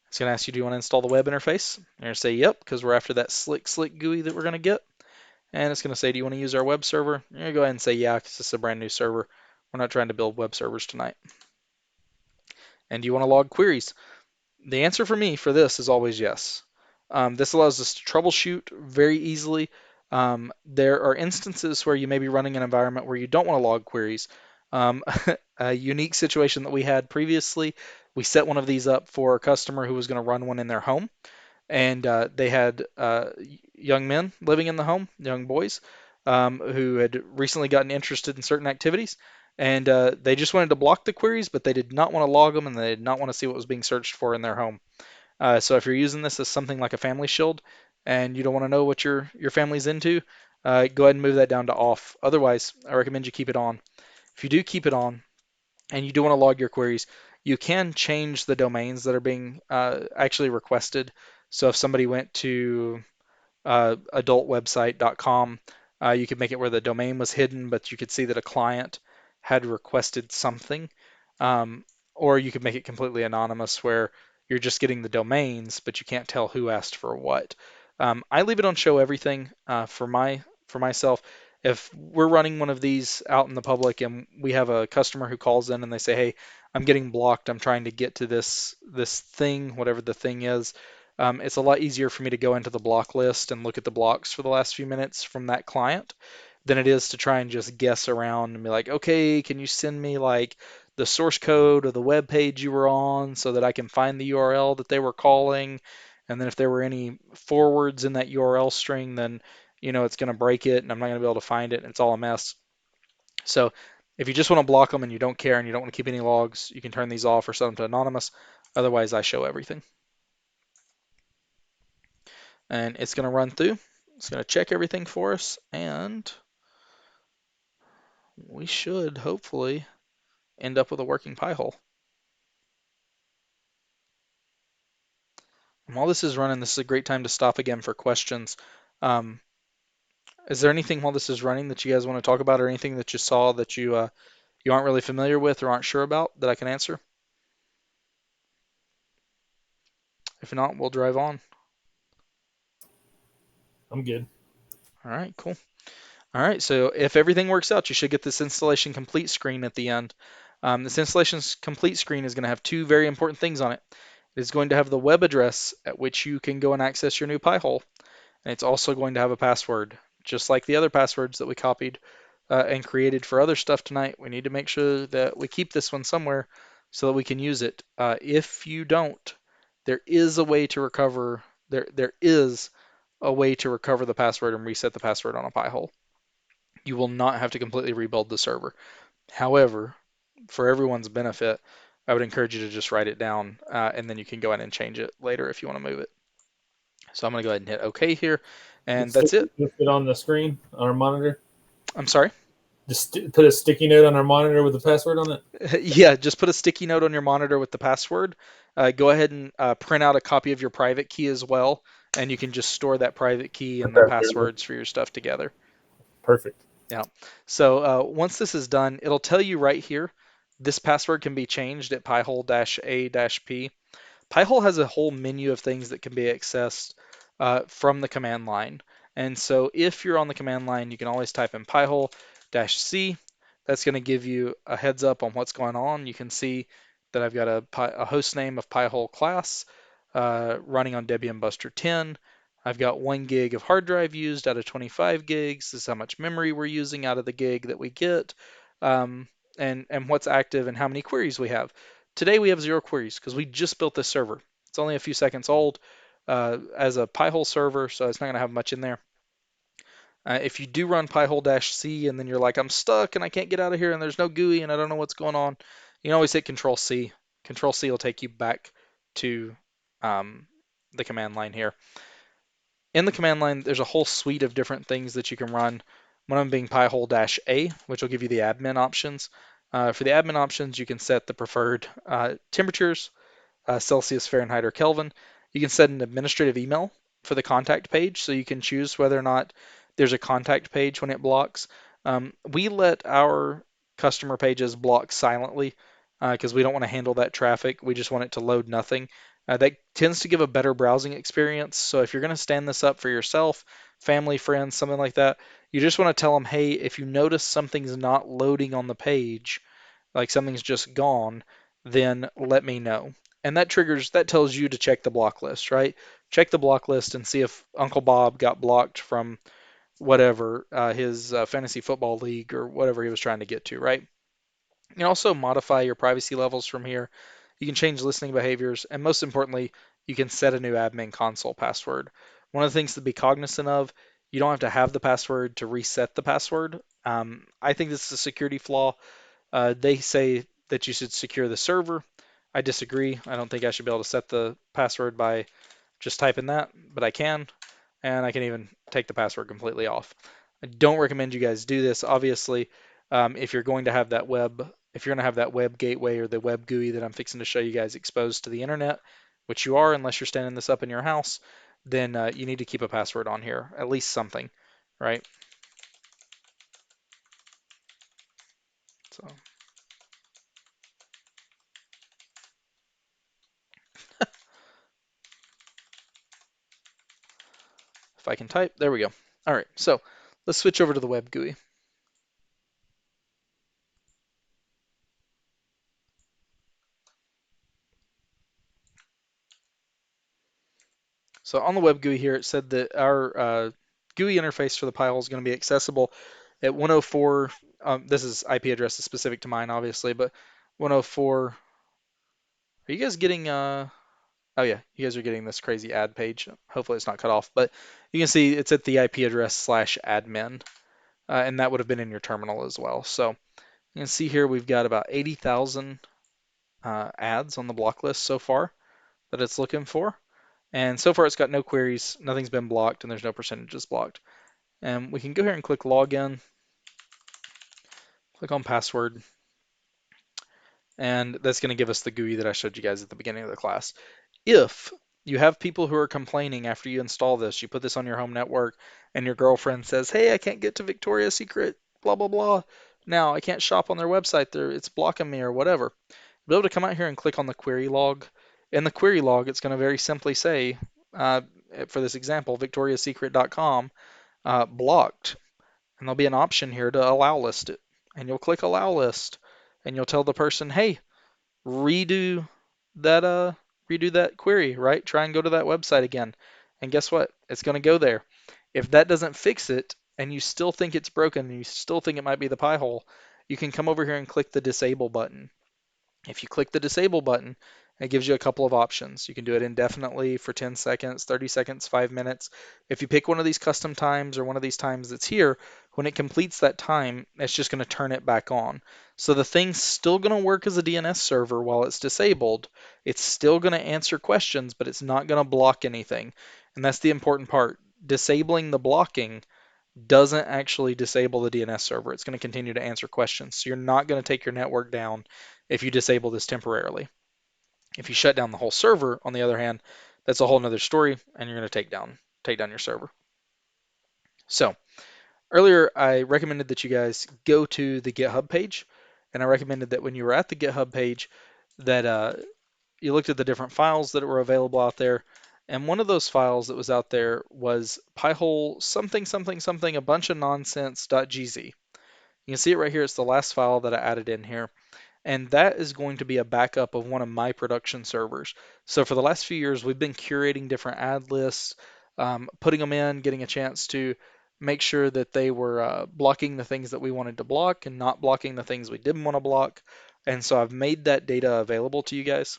S1: It's going to ask you, do you want to install the web interface? You're going to say, yep, because we're after that slick GUI that we're going to get. And it's going to say, do you want to use our web server? You're going to go ahead and say, yeah, because this is a brand new server. We're not trying to build web servers tonight. And do you want to log queries? The answer for me for this is always yes. This allows us to troubleshoot very easily. There are instances where you may be running an environment where you don't want to log queries. A unique situation that we had previously, we set one of these up for a customer who was going to run one in their home. and they had young men living in the home, young boys, who had recently gotten interested in certain activities, and they just wanted to block the queries, but they did not want to log them, and they did not want to see what was being searched for in their home. So if you're using this as something like a family shield, and you don't want to know what your family's into, go ahead and move that down to off. Otherwise, I recommend you keep it on. If you do keep it on, and you do want to log your queries, you can change the domains that are being actually requested. So if somebody went to adultwebsite.com, you could make it where the domain was hidden, but you could see that a client had requested something. Um, or you could make it completely anonymous where you're just getting the domains, but you can't tell who asked for what. I leave it on show everything for myself. If we're running one of these out in the public and we have a customer who calls in and they say, "Hey, I'm getting blocked. I'm trying to get to this thing, whatever the thing is," it's a lot easier for me to go into the block list and look at the blocks for the last few minutes from that client than it is to try and just guess around and be like, okay, can you send me like the source code of the web page you were on so that I can find the URL that they were calling? And then if there were any forwards in that URL string, then it's going to break it and I'm not going to be able to find it and it's all a mess. So if you just want to block them and you don't care and you don't want to keep any logs, you can turn these off or set them to anonymous. Otherwise, I show everything. And it's going to run through. It's going to check everything for us, and we should hopefully end up with a working PiHole. And while this is running, this is a great time to stop again for questions. Um, is there anything while this is running that you guys want to talk about, or anything that you saw that you aren't really familiar with or aren't sure about that I can answer? If not, we'll drive on.
S2: I'm good.
S1: All right, cool. All right, so if everything works out, you should get this installation complete screen at the end. This installation complete screen is going to have two very important things on it. It is going to have the web address at which you can go and access your new PiHole, and it's also going to have a password. Just like the other passwords that we copied and created for other stuff tonight, we need to make sure that we keep this one somewhere so that we can use it. If you don't, there is a way to recover. There is a way to recover the password and reset the password on a PiHole. You will not have to completely rebuild the server. However, for everyone's benefit, I would encourage you to just write it down and then you can go in and change it later if you want to move it. So I'm going to go ahead and hit OK here, and that's it.
S2: Just put on the screen on our monitor.
S1: I'm sorry?
S2: Just put a sticky note on our monitor with the password on it.
S1: Yeah, just put a sticky note on your monitor with the password. Go ahead and print out a copy of your private key as well, and you can just store that private key and the passwords for your stuff together.
S2: Perfect.
S1: Yeah. So once this is done, it'll tell you right here, this password can be changed at PiHole-A-P. PiHole has a whole menu of things that can be accessed from the command line. And so if you're on the command line, you can always type in PiHole-C. That's going to give you a heads up on what's going on. You can see that I've got a host name of PiHole class running on Debian Buster 10. I've got 1 gig of hard drive used out of 25 gigs. This is how much memory we're using out of the gig that we get, and what's active and how many queries we have. Today we have 0 queries because we just built this server. It's only a few seconds old as a PiHole server, so it's not going to have much in there. If you do run PiHole-C and then you're like, I'm stuck and I can't get out of here and there's no GUI and I don't know what's going on, you can always hit Control-C. Control-C will take you back to the command line here. In the command line, there's a whole suite of different things that you can run. One of them being PiHole-A, which will give you the admin options. For the admin options, you can set the preferred temperatures, Celsius, Fahrenheit, or Kelvin. You can set an administrative email for the contact page, so you can choose whether or not there's a contact page when it blocks. We let our customer pages block silently because we don't want to handle that traffic. We just want it to load nothing. That tends to give a better browsing experience. So if you're going to stand this up for yourself, family, friends, something like that, you just want to tell them, hey, if you notice something's not loading on the page, like something's just gone, then let me know. And that tells you to check the block list, right? Check the block list and see if Uncle Bob got blocked from whatever, his fantasy football league or whatever he was trying to get to, right? You can also modify your privacy levels from here. You can change listening behaviors, and most importantly, you can set a new admin console password. One of the things to be cognizant of, you don't have the password to reset the password. I think this is a security flaw. They say that you should secure the server. I disagree. I don't think I should be able to set the password by just typing that, but I can, and I can even take the password completely off. I don't recommend you guys do this. Obviously, if you're going to have that web gateway or the web GUI that I'm fixing to show you guys exposed to the internet, which you are unless you're standing this up in your house, then you need to keep a password on here, at least something, right? So if I can type, there we go. All right, so let's switch over to the web GUI. So on the web GUI here, it said that our GUI interface for the PiHole is going to be accessible at 104. This is IP addresses specific to mine, obviously, but 104. Are you guys getting? Oh yeah, you guys are getting this crazy ad page. Hopefully it's not cut off, but you can see it's at the IP address /admin, and that would have been in your terminal as well. So you can see here we've got about 80,000 ads on the block list so far that it's looking for. And so far it's got no queries, nothing's been blocked, and there's no percentages blocked. And we can go here and click login, click on password, and that's going to give us the GUI that I showed you guys at the beginning of the class. If you have people who are complaining after you install this, you put this on your home network, and your girlfriend says, hey, I can't get to Victoria's Secret, blah, blah, blah. Now I can't shop on their website, it's blocking me or whatever. You'll be able to come out here and click on the query log. In the query log, it's going to very simply say, for this example, victoriasecret.com blocked. And there'll be an option here to allow list it. And you'll click allow list, and you'll tell the person, hey, redo that redo that query, right? Try and go to that website again. And guess what? It's going to go there. If that doesn't fix it and you still think it's broken and you still think it might be the PiHole, you can come over here and click the disable button. If you click the disable button, it gives you a couple of options. You can do it indefinitely for 10 seconds, 30 seconds, 5 minutes. If you pick one of these custom times or one of these times that's here, when it completes that time, it's just going to turn it back on. So the thing's still going to work as a DNS server while it's disabled. It's still going to answer questions, but it's not going to block anything. And that's the important part. Disabling the blocking doesn't actually disable the DNS server. It's going to continue to answer questions. So you're not going to take your network down if you disable this temporarily. If you shut down the whole server, on the other hand, that's a whole nother story, and you're going to take down your server. So earlier, I recommended that you guys go to the GitHub page, and I recommended that when you were at the GitHub page, that you looked at the different files that were available out there. And one of those files that was out there was PiHole something something something a bunch of nonsense.gz. You can see it right here. It's the last file that I added in here. And that is going to be a backup of one of my production servers. So for the last few years, we've been curating different ad lists, putting them in, getting a chance to make sure that they were blocking the things that we wanted to block and not blocking the things we didn't want to block. And so I've made that data available to you guys.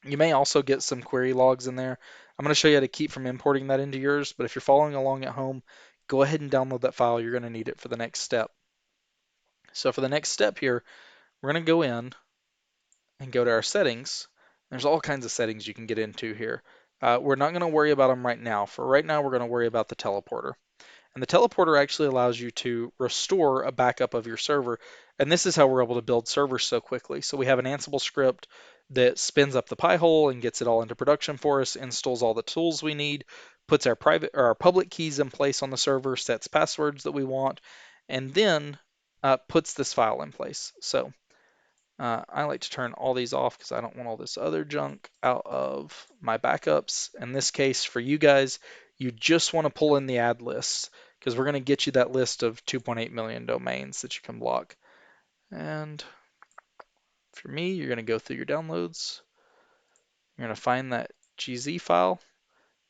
S1: You may also get some query logs in there. I'm going to show you how to keep from importing that into yours, but if you're following along at home, go ahead and download that file. You're going to need it for the next step. So for the next step here, we're going to go in and go to our settings. There's all kinds of settings you can get into here. We're not going to worry about them right now. For right now, we're going to worry about the teleporter. And the teleporter actually allows you to restore a backup of your server. And this is how we're able to build servers so quickly. So we have an Ansible script that spins up the PiHole and gets it all into production for us, installs all the tools we need, puts our private or our public keys in place on the server, sets passwords that we want, and then puts this file in place. So I like to turn all these off because I don't want all this other junk out of my backups. In this case, for you guys, you just want to pull in the ad lists because we're going to get you that list of 2.8 million domains that you can block. And for me, you're going to go through your downloads. You're going to find that GZ file,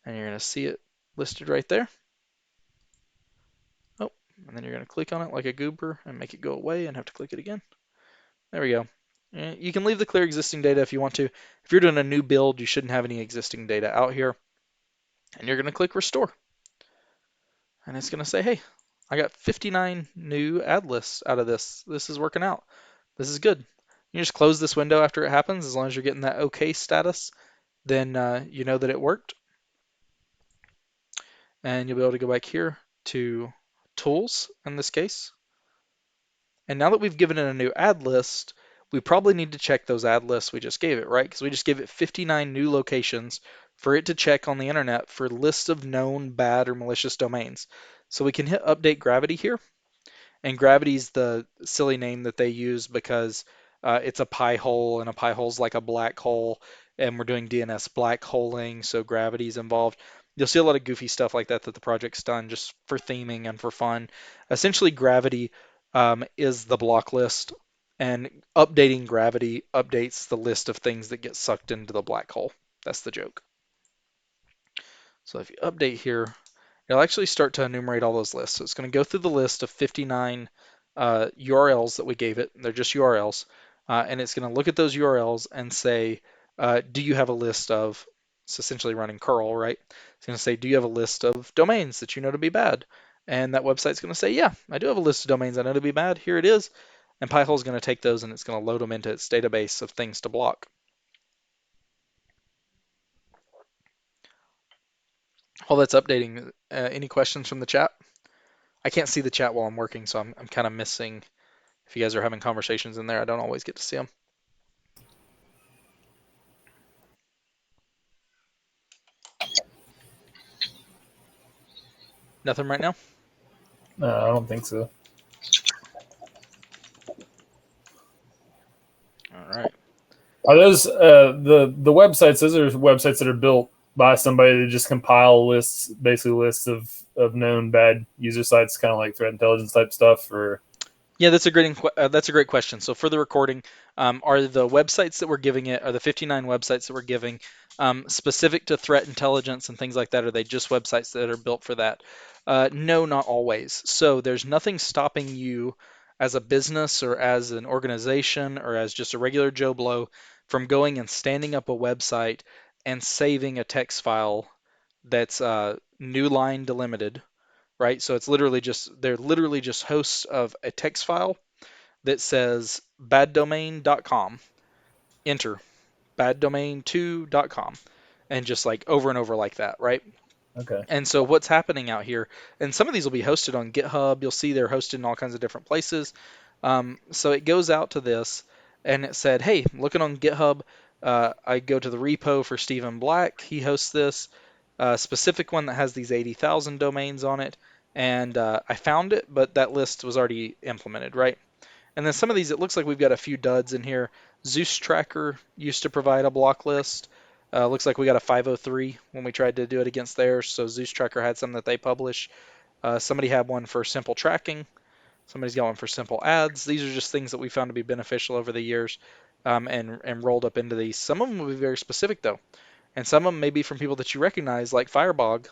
S1: and you're going to see it listed right there. Oh, and then you're going to click on it like a goober and make it go away and have to click it again. There we go. You can leave the clear existing data if you want to. If you're doing a new build, you shouldn't have any existing data out here. And you're going to click restore. And it's going to say, hey, I got 59 new ad lists out of this. This is working out. This is good. You just close this window after it happens. As long as you're getting that OK status, then you know that it worked. And you'll be able to go back here to tools in this case. And now that we've given it a new ad list, we probably need to check those ad lists we just gave it, right? Because we just gave it 59 new locations for it to check on the internet for lists of known bad or malicious domains. So we can hit update gravity here. And gravity's the silly name that they use because it's a PiHole, and a PiHole's like a black hole, and we're doing DNS blackholing, so gravity's involved. You'll see a lot of goofy stuff like that the project's done just for theming and for fun. Essentially, gravity is the block list, and updating gravity updates the list of things that get sucked into the black hole. That's the joke. So if you update here, it'll actually start to enumerate all those lists. So it's going to go through the list of 59 URLs that we gave it. They're just URLs. And it's going to look at those URLs and say, do you have a list of, it's essentially running curl, right? It's going to say, do you have a list of domains that you know to be bad? And that website's going to say, yeah, I do have a list of domains I know to be bad. Here it is. And PiHole is going to take those and it's going to load them into its database of things to block. While that's updating, any questions from the chat? I can't see the chat while I'm working, so I'm kind of missing if you guys are having conversations in there. I don't always get to see them. Nothing right now?
S2: No, I don't think so.
S1: All right.
S2: Are those the websites? Those are websites that are built by somebody to just compile lists, basically lists of known bad user sites, kind of like threat intelligence type stuff, or
S1: Yeah, that's a great question. So for the recording, are the websites that we're giving it, are the 59 websites that we're giving specific to threat intelligence and things like that? Are they just websites that are built for that? No, not always. So there's nothing stopping you as a business or as an organization or as just a regular Joe Blow from going and standing up a website and saving a text file that's new line delimited, right? So it's they're literally just hosts of a text file that says baddomain.com, enter baddomain2.com, and just like over and over like that, right?
S2: okay.
S1: And so what's happening out here, and some of these will be hosted on GitHub. You'll see they're hosted in all kinds of different places. So it goes out to this, and it said, hey, looking on GitHub, I go to the repo for Stephen Black. He hosts this specific one that has these 80,000 domains on it. And I found it, but that list was already implemented, right? And then some of these, it looks like we've got a few duds in here. Zeus Tracker used to provide a block list. Looks like we got a 503 when we tried to do it against theirs. So Zeus Tracker had some that they publish. Somebody had one for simple tracking. Somebody's got one for simple ads. These are just things that we found to be beneficial over the years and rolled up into these. Some of them will be very specific though. And some of them may be from people that you recognize, like Firebog,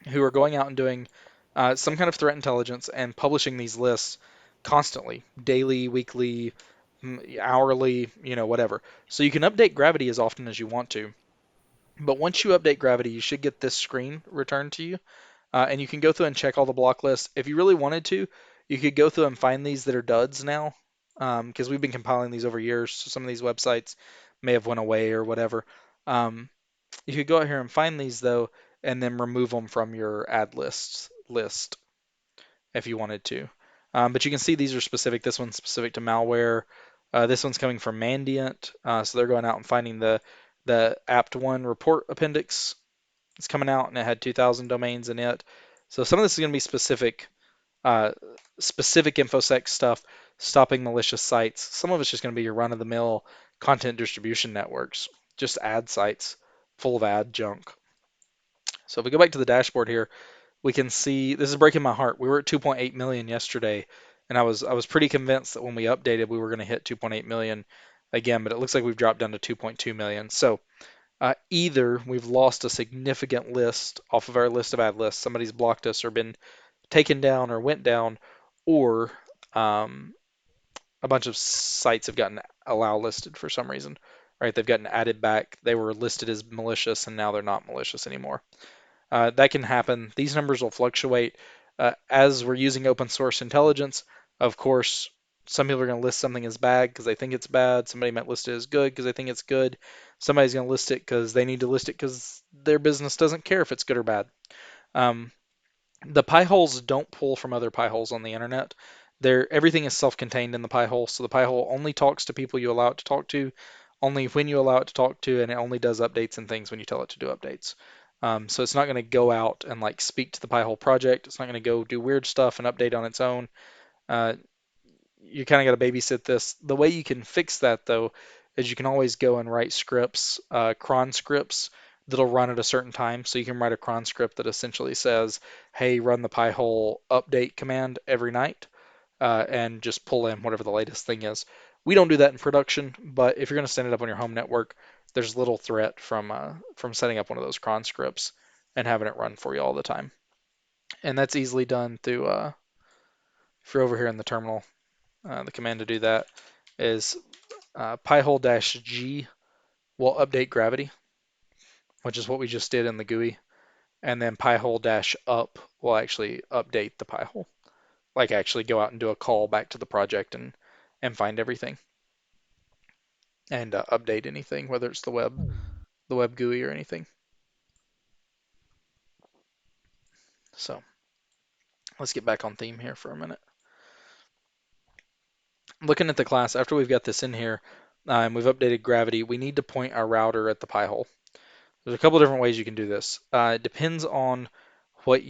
S1: who are going out and doing some kind of threat intelligence and publishing these lists constantly, daily, weekly, hourly, whatever. So you can update Gravity as often as you want to. But once you update Gravity, you should get this screen returned to you. And you can go through and check all the block lists. If you really wanted to, you could go through and find these that are duds now, because we've been compiling these over years. So some of these websites may have went away or whatever. You could go out here and find these though, and then remove them from your ad list if you wanted to. But you can see these are specific. This one's specific to malware. This one's coming from Mandiant, so they're going out and finding the apt1 report appendix. It's coming out and it had 2,000 domains in it. So some of this is going to be uh, specific InfoSec stuff, stopping malicious sites. Some of it's just going to be your run-of-the-mill content distribution networks, just ad sites full of ad junk. So if we go back to the dashboard here, we can see this is breaking my heart. We were at 2.8 million yesterday, and I was pretty convinced that when we updated, we were going to hit 2.8 million again, but it looks like we've dropped down to 2.2 million. So either we've lost a significant list off of our list of ad lists, somebody's blocked us or been taken down or went down, or a bunch of sites have gotten allow listed for some reason, right? They've gotten added back. They were listed as malicious and now they're not malicious anymore. That can happen. These numbers will fluctuate as we're using open source intelligence. Of course, some people are going to list something as bad because they think it's bad. Somebody might list it as good because they think it's good. Somebody's going to list it because they need to list it because their business doesn't care if it's good or bad. Um, the PiHoles don't pull from other PiHoles on the internet. Everything is self-contained in the PiHole, so the PiHole only talks to people you allow it to talk to, only when you allow it to talk to, and it only does updates and things when you tell it to do updates. So it's not going to go out and like speak to the PiHole project. It's not going to go do weird stuff and update on its own. Uh, you kind of got to babysit this. The way you can fix that though is you can always go and write scripts, cron scripts that'll run at a certain time. So you can write a cron script that essentially says, "Hey, run the PiHole update command every night," and just pull in whatever the latest thing is. We don't do that in production, but if you're going to stand it up on your home network, there's little threat from setting up one of those cron scripts and having it run for you all the time. And that's easily done through if you're over here in the terminal. The command to do that is PiHole-G will update gravity, which is what we just did in the GUI, and then PiHole-up will actually update the PiHole, like actually go out and do a call back to the project and find everything and update anything, whether it's the web GUI or anything. So let's get back on theme here for a minute. Looking at the class, after we've got this in here and we've updated gravity, we need to point our router at the PiHole. There's a couple different ways you can do this. It depends on what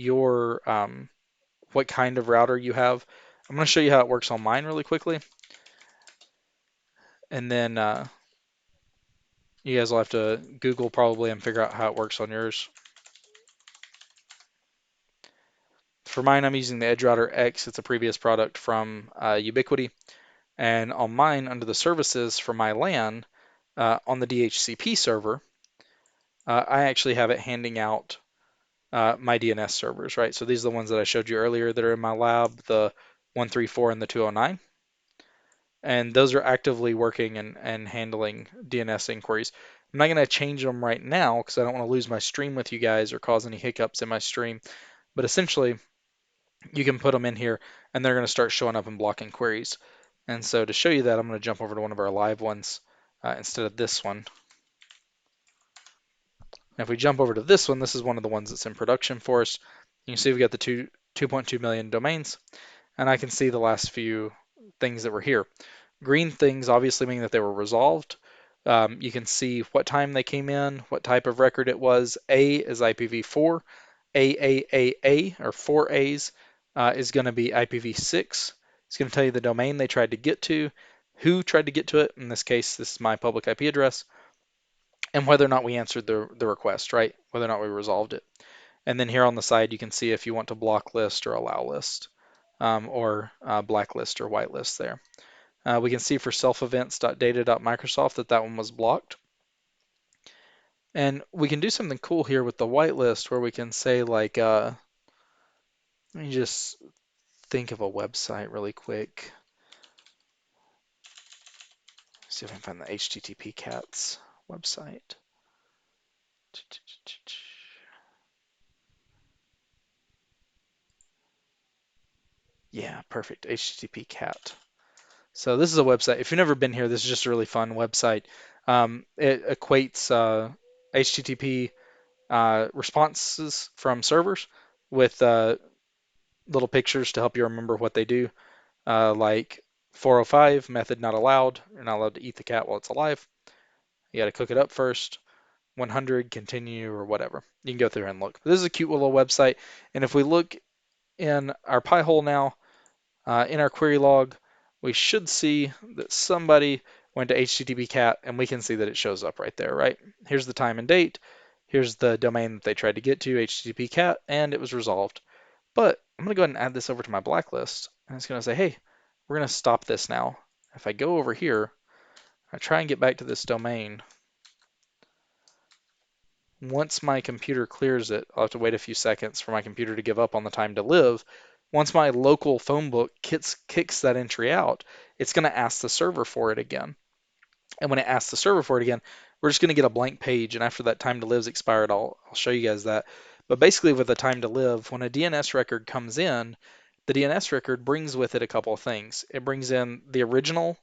S1: what kind of router you have. I'm going to show you how it works on mine really quickly, and then you guys will have to Google probably and figure out how it works on yours. For mine, I'm using the Edge Router X. It's a previous product from Ubiquiti. And on mine, under the services for my LAN, on the DHCP server, I actually have it handing out my DNS servers, right? So these are the ones that I showed you earlier that are in my lab, the 134 and the 209. And those are actively working and handling DNS inquiries. I'm not going to change them right now because I don't want to lose my stream with you guys or cause any hiccups in my stream. But essentially, you can put them in here and they're going to start showing up and blocking queries. And so to show you that, I'm going to jump over to one of our live ones instead of this one. And if we jump over to this one, this is one of the ones that's in production for us. You can see we've got the 2.2 million domains, and I can see the last few things that were here. Green things obviously mean that they were resolved. You can see what time they came in, what type of record it was. A is IPv4. AAAA, or 4 A's, is going to be IPv6. It's going to tell you the domain they tried to get to, who tried to get to it. In this case, this is my public IP address, and whether or not we answered the request, right? Whether or not we resolved it. And then here on the side, you can see if you want to block list or allow list, or blacklist or whitelist there. We can see for self-events.data.microsoft that one was blocked. And we can do something cool here with the whitelist where we can say like, let me just think of a website really quick. See if I can find the HTTP cats website. Yeah, perfect. HTTP cat. So this is a website. If you've never been here, this is just a really fun website. It equates HTTP responses from servers with little pictures to help you remember what they do, like 405, method not allowed. You're not allowed to eat the cat while it's alive. You got to cook it up first. 100, continue, or whatever. You can go through and look. But this is a cute little website. And if we look in our PiHole now, in our query log, we should see that somebody went to HTTP cat, and we can see that it shows up right there, right? Here's the time and date. Here's the domain that they tried to get to, HTTP cat, and it was resolved. But I'm going to go ahead and add this over to my blacklist. And it's going to say, hey, we're going to stop this now. If I go over here, I try and get back to this domain. Once my computer clears it, I'll have to wait a few seconds for my computer to give up on the time to live. Once my local phone book kicks that entry out, it's going to ask the server for it again. And when it asks the server for it again, we're just going to get a blank page. And after that time to live's expired, I'll show you guys that. But basically, with the time to live, when a DNS record comes in, the DNS record brings with it a couple of things. It brings in the original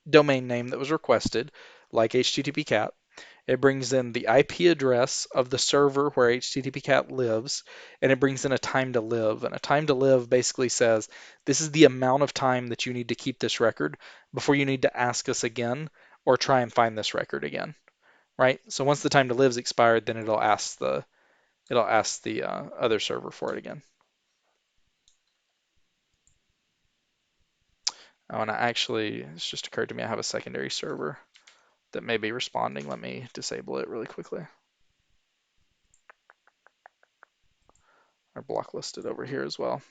S1: domain name that was requested, like HTTP cat. It brings in the IP address of the server where HTTP cat lives, and it brings in a time to live. And a time to live basically says this is the amount of time that you need to keep this record before you need to ask us again or try and find this record again, right? So once the time to live is expired, then it'll ask the other server for it again. Oh, and it's just occurred to me I have a secondary server that may be responding. Let me disable it really quickly. Are blacklisted over here as well.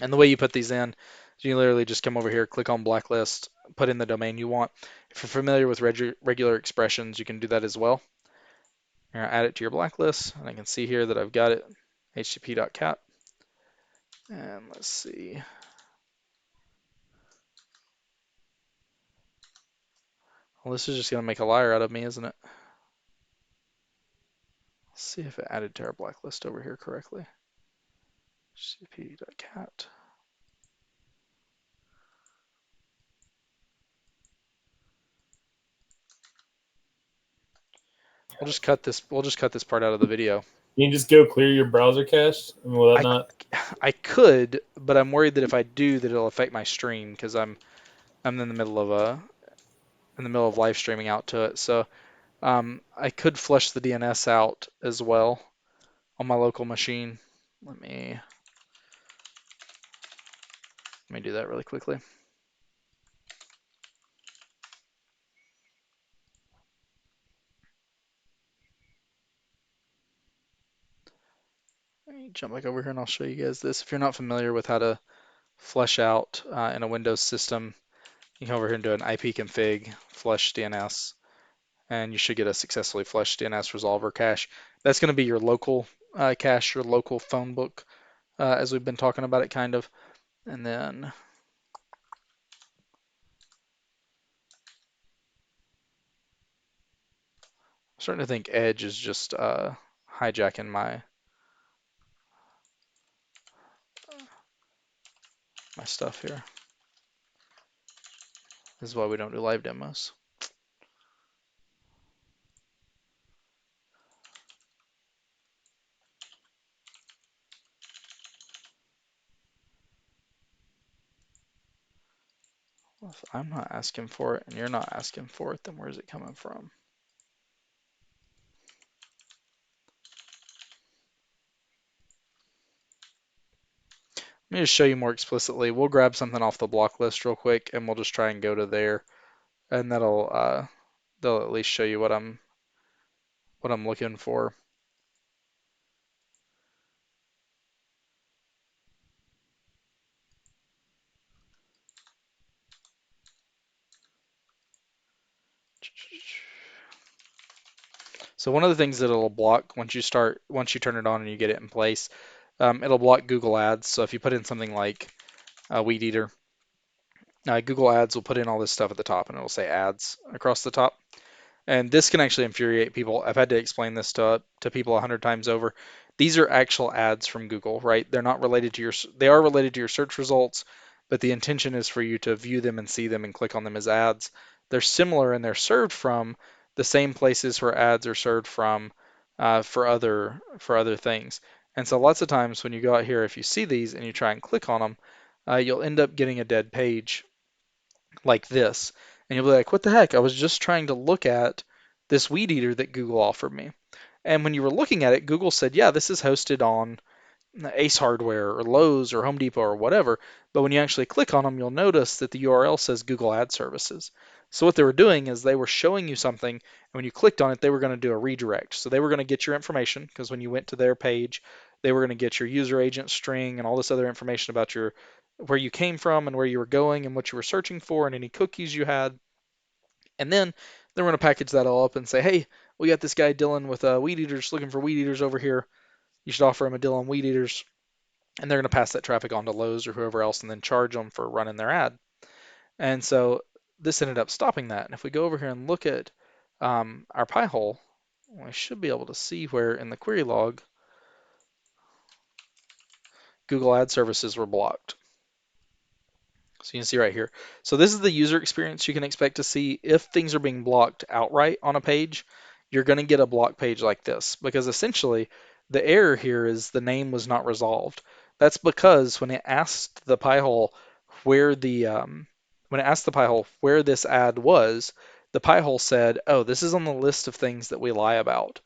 S1: And the way you put these in is you literally just come over here, click on blacklist, put in the domain you want. If you're familiar with regular expressions, you can do that as well. You're gonna add it to your blacklist, and I can see here that I've got it, http.cat. And let's see. Well, this is just gonna make a liar out of me, isn't it? Let's see if it added to our blacklist over here correctly. http.cat. We'll just cut this part out of the video.
S2: Can you just go clear your browser cache? And will that
S1: I,
S2: not?
S1: I could, but I'm worried that if I do, that it'll affect my stream because I'm in the middle of live streaming out to it. So I could flush the DNS out as well on my local machine. Let me do that really quickly. Let me jump back over here and I'll show you guys this. If you're not familiar with how to flush out in a Windows system, you can come over here and do an IP config flush DNS, and you should get a successfully flushed DNS resolver cache. That's going to be your local cache, your local phone book, as we've been talking about it kind of. And then I'm starting to think Edge is just hijacking my stuff here. This is why we don't do live demos. Well, if I'm not asking for it and you're not asking for it, then where's it coming from? Let me just show you more explicitly. We'll grab something off the block list real quick and we'll just try and go to there, and they'll at least show you what I'm looking for. So one of the things that it'll block once you turn it on and you get it in place, it'll block Google Ads. So if you put in something like Weed Eater, Google Ads will put in all this stuff at the top and it'll say ads across the top. And this can actually infuriate people. I've had to explain this to people 100 times over. These are actual ads from Google, right? They're not related to they are related to your search results, but the intention is for you to view them and see them and click on them as ads. They're similar and they're served from the same places where ads are served from for other things. And so lots of times when you go out here, if you see these and you try and click on them, you'll end up getting a dead page like this. And you'll be like, what the heck? I was just trying to look at this Weed Eater that Google offered me. And when you were looking at it, Google said, yeah, this is hosted on Ace Hardware or Lowe's or Home Depot or whatever. But when you actually click on them, you'll notice that the URL says Google Ad Services. So what they were doing is they were showing you something, and when you clicked on it, they were going to do a redirect. So they were going to get your information, because when you went to their page, they were going to get your user agent string and all this other information about where you came from and where you were going and what you were searching for and any cookies you had. And then they're going to package that all up and say, hey, we got this guy Dylan with Weed Eaters looking for Weed Eaters over here. You should offer him a deal on Weed Eaters. and they're going to pass that traffic on to Lowe's or whoever else and then charge them for running their ad. And so this ended up stopping that. And if we go over here and look at our PiHole, we should be able to see where in the query log Google Ad Services were blocked. So you can see right here. So this is the user experience you can expect to see if things are being blocked outright on a page. You're going to get a block page like this because essentially the error here is the name was not resolved. That's because when it asked the PiHole where this ad was, the PiHole said, "Oh, this is on the list of things that we lie about."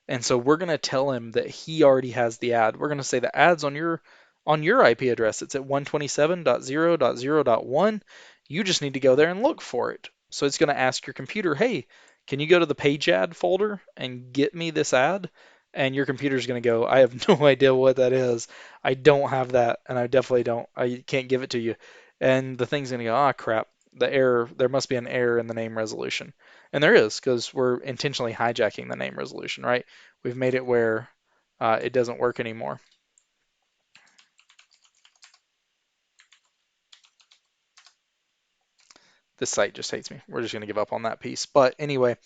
S1: And so we're going to tell him that he already has the ad. We're going to say the ad's on your IP address. It's at 127.0.0.1. You just need to go there and look for it. So it's going to ask your computer, "Hey, can you go to the page ad folder and get me this ad?" And your computer's going to go, "I have no idea what that is. I don't have that, and I definitely don't. I can't give it to you." And the thing's going to go, "Ah, crap. There must be an error in the name resolution." And there is, because we're intentionally hijacking the name resolution, right? We've made it where it doesn't work anymore. This site just hates me. We're just going to give up on that piece. But anyway,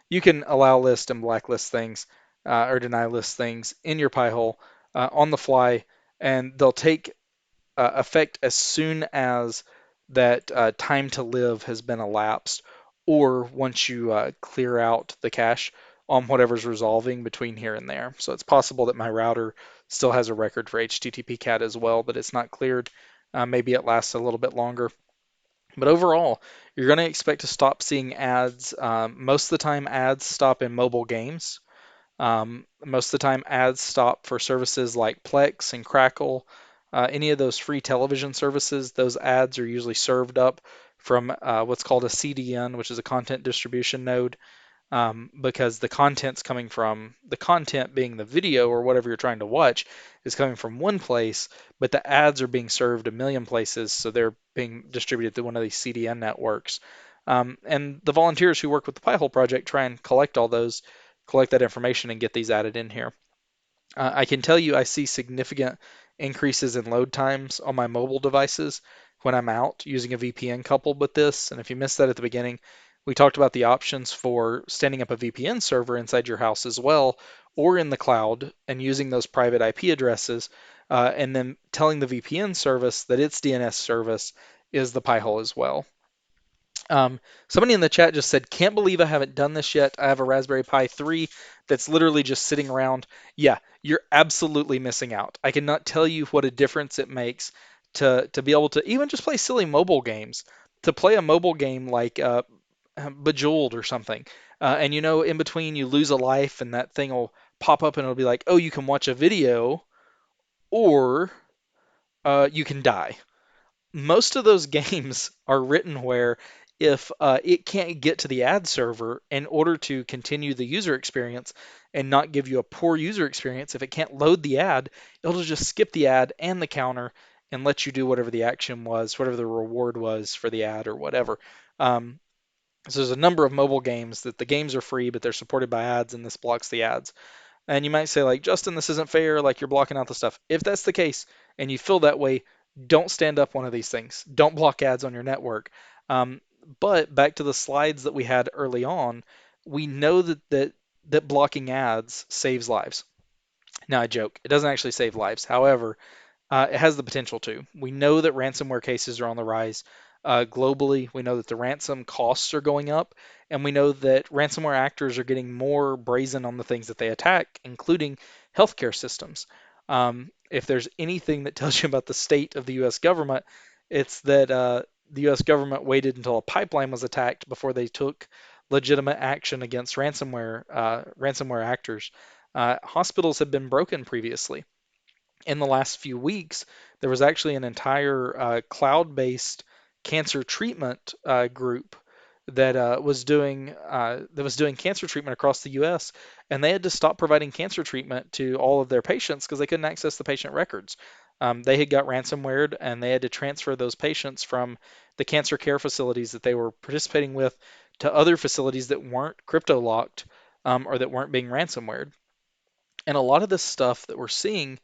S1: you can allow list and blacklist things or deny list things in your PiHole on the fly, and they'll take effect as soon as that time to live has been elapsed, or once you clear out the cache on whatever's resolving between here and there. So it's possible that my router still has a record for HTTP cat as well, but it's not cleared. Maybe it lasts a little bit longer. But overall, you're going to expect to stop seeing ads. Most of the time, ads stop in mobile games. Most of the time, ads stop for services like Plex and Crackle. Any of those free television services, those ads are usually served up from what's called a CDN, which is a content distribution node, because the content being the video or whatever you're trying to watch is coming from one place, but the ads are being served a million places, so they're being distributed through one of these CDN networks. And the volunteers who work with the PiHole project try and collect that information and get these added in here. I can tell you I see significant increases in load times on my mobile devices when I'm out using a VPN coupled with this. And if you missed that at the beginning, we talked about the options for standing up a VPN server inside your house as well, or in the cloud, and using those private IP addresses, and then telling the VPN service that its DNS service is the Pi-hole as well. Somebody in the chat just said, "Can't believe I haven't done this yet. I have a Raspberry Pi 3 that's literally just sitting around." Yeah, you're absolutely missing out. I cannot tell you what a difference it makes to be able to even just play silly mobile games. To play a mobile game like Bejeweled or something, and in between you lose a life and that thing will pop up and it'll be like, "Oh, you can watch a video or you can die." Most of those games are written where if it can't get to the ad server in order to continue the user experience and not give you a poor user experience, if it can't load the ad, it'll just skip the ad and the counter and let you do whatever the action was, whatever the reward was for the ad or whatever. So there's a number of mobile games that the games are free, but they're supported by ads, and this blocks the ads. And you might say, like, "Justin, this isn't fair, like you're blocking out the stuff." If that's the case and you feel that way, don't stand up one of these things. Don't block ads on your network. Um, but back to the slides that we had early on, we know that blocking ads saves lives. Now I joke, it doesn't actually save lives. However, it has the potential to. We know that ransomware cases are on the rise globally. We know that the ransom costs are going up, and we know that ransomware actors are getting more brazen on the things that they attack, including healthcare systems. If there's anything that tells you about the state of the U.S. government, it's that the U.S. government waited until a pipeline was attacked before they took legitimate action against ransomware actors. Hospitals have been broken previously. In the last few weeks, there was actually an entire cloud-based cancer treatment group that was doing cancer treatment across the U.S. and they had to stop providing cancer treatment to all of their patients because they couldn't access the patient records. They had got ransomwared and they had to transfer those patients from the cancer care facilities that they were participating with to other facilities that weren't crypto locked or that weren't being ransomwared. And a lot of this stuff that we're seeing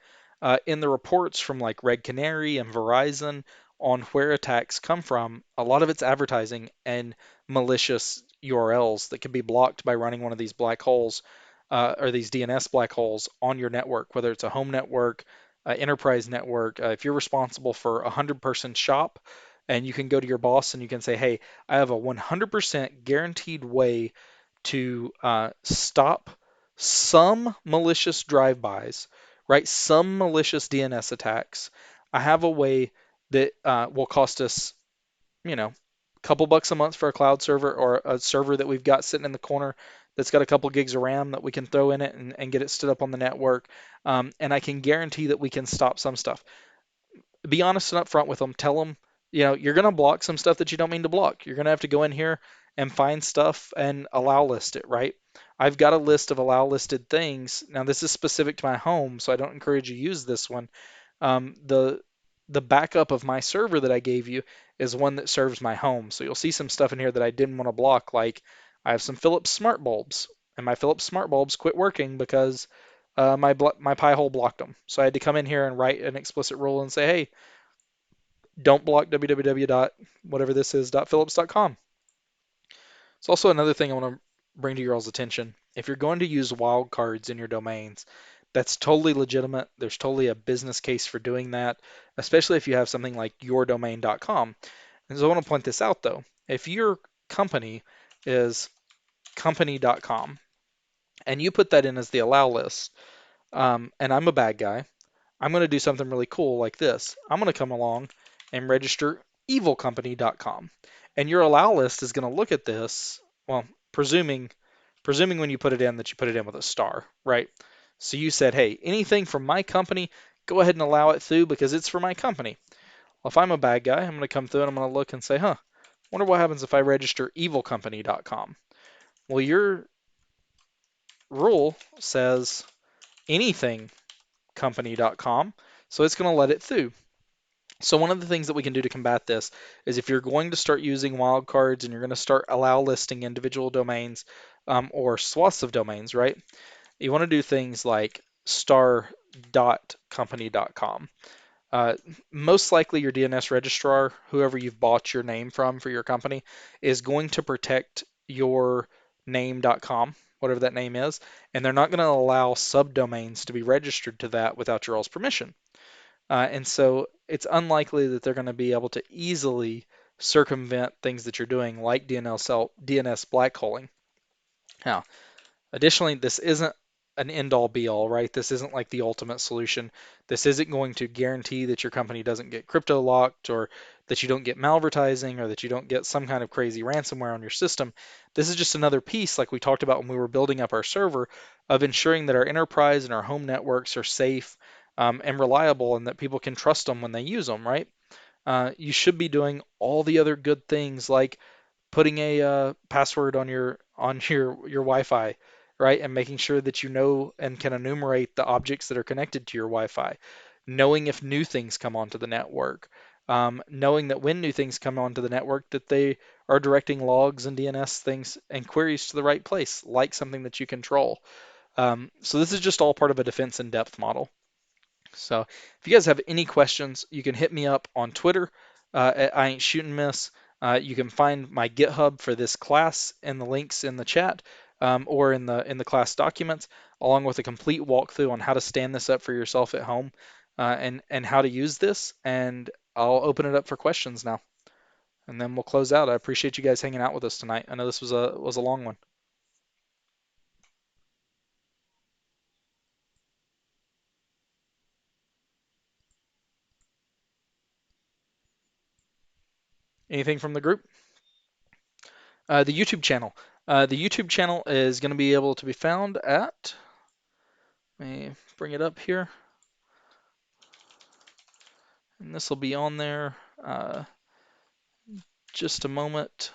S1: In the reports from like Red Canary and Verizon on where attacks come from, a lot of it's advertising and malicious URLs that can be blocked by running one of these black holes or these DNS black holes on your network, whether it's a home network, enterprise network. If you're responsible for a 100-person shop, and you can go to your boss and you can say, hey, I have a 100% guaranteed way to stop some malicious drive-bys, right? Some malicious DNS attacks. I have a way that will cost us, a couple bucks a month for a cloud server or a server that we've got sitting in the corner that's got a couple gigs of RAM that we can throw in it and get it stood up on the network. And I can guarantee that we can stop some stuff. Be honest and upfront with them. Tell them, you're going to block some stuff that you don't mean to block. You're going to have to go in here and find stuff and allow list it, right? I've got a list of allow listed things. Now, this is specific to my home, so I don't encourage you to use this one. The backup of my server that I gave you is one that serves my home. So you'll see some stuff in here that I didn't want to block, like I have some Philips smart bulbs, and my Philips smart bulbs quit working because my PiHole blocked them. So I had to come in here and write an explicit rule and say, hey, don't block www. Whatever this is .philips.com. It's also another thing I want to bring to your all's attention. If you're going to use wildcards in your domains, that's totally legitimate. There's totally a business case for doing that, especially if you have something like yourdomain.com. And so I want to point this out though. If your company is company.com and you put that in as the allow list, and I'm a bad guy, I'm going to do something really cool like this. I'm going to come along and register evilcompany.com. And your allow list is going to look at this, well, presuming when you put it in that you put it in with a star, right? So you said, hey, anything from my company, go ahead and allow it through because it's for my company. Well, if I'm a bad guy, I'm going to come through and I'm going to look and say, wonder what happens if I register evilcompany.com. Well, your rule says anything company.com, so it's going to let it through. So one of the things that we can do to combat this is if you're going to start using wildcards and you're going to start allow listing individual domains or swaths of domains, right? You want to do things like star.company.com. Uh, Most likely your DNS registrar, whoever you've bought your name from for your company, is going to protect your name.com, whatever that name is, and they're not going to allow subdomains to be registered to that without your all's permission. And so it's unlikely that they're going to be able to easily circumvent things that you're doing like DNS blackholing. Now, additionally, this isn't an end-all be-all, right? This isn't like the ultimate solution. This isn't going to guarantee that your company doesn't get crypto locked or that you don't get malvertising or that you don't get some kind of crazy ransomware on your system. This is just another piece, like we talked about when we were building up our server, of ensuring that our enterprise and our home networks are safe and reliable and that people can trust them when they use them, right? You should be doing all the other good things like putting a password on your Wi-Fi, right, and making sure that you know and can enumerate the objects that are connected to your Wi-Fi, knowing if new things come onto the network, knowing that when new things come onto the network that they are directing logs and DNS things and queries to the right place, like something that you control. So this is just all part of a defense in depth model. So if you guys have any questions, you can hit me up on Twitter at IAin'tShootin. You can find my GitHub for this class and the links in the chat or in the class documents, along with a complete walkthrough on how to stand this up for yourself at home and how to use this. And I'll open it up for questions now, and then we'll close out. I appreciate you guys hanging out with us tonight. I know this was a long one. Anything from the group? The YouTube channel. The YouTube channel is going to be able to be found at. Let me bring it up here, and this will be on there. Just a moment.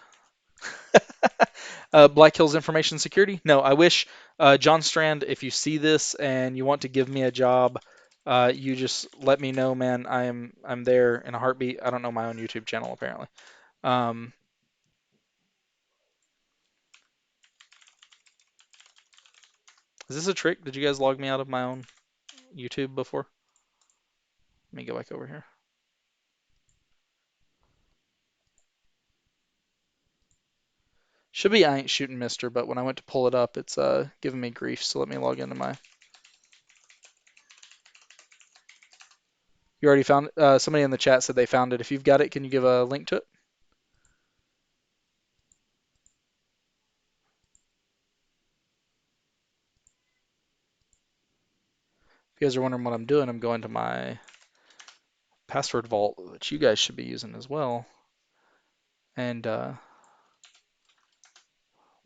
S1: Black Hills Information Security. No, I wish John Strand, if you see this and you want to give me a job, you just let me know, man. I'm there in a heartbeat. I don't know my own YouTube channel apparently. Um, is this a trick? Did you guys log me out of my own YouTube before? Let me go back over here. Should be I ain't shooting mister, but when I went to pull it up, it's giving me grief. So let me log into my. You already found somebody in the chat said they found it. If you've got it, can you give a link to it? If you guys are wondering what I'm doing, I'm going to my password vault, which you guys should be using as well, and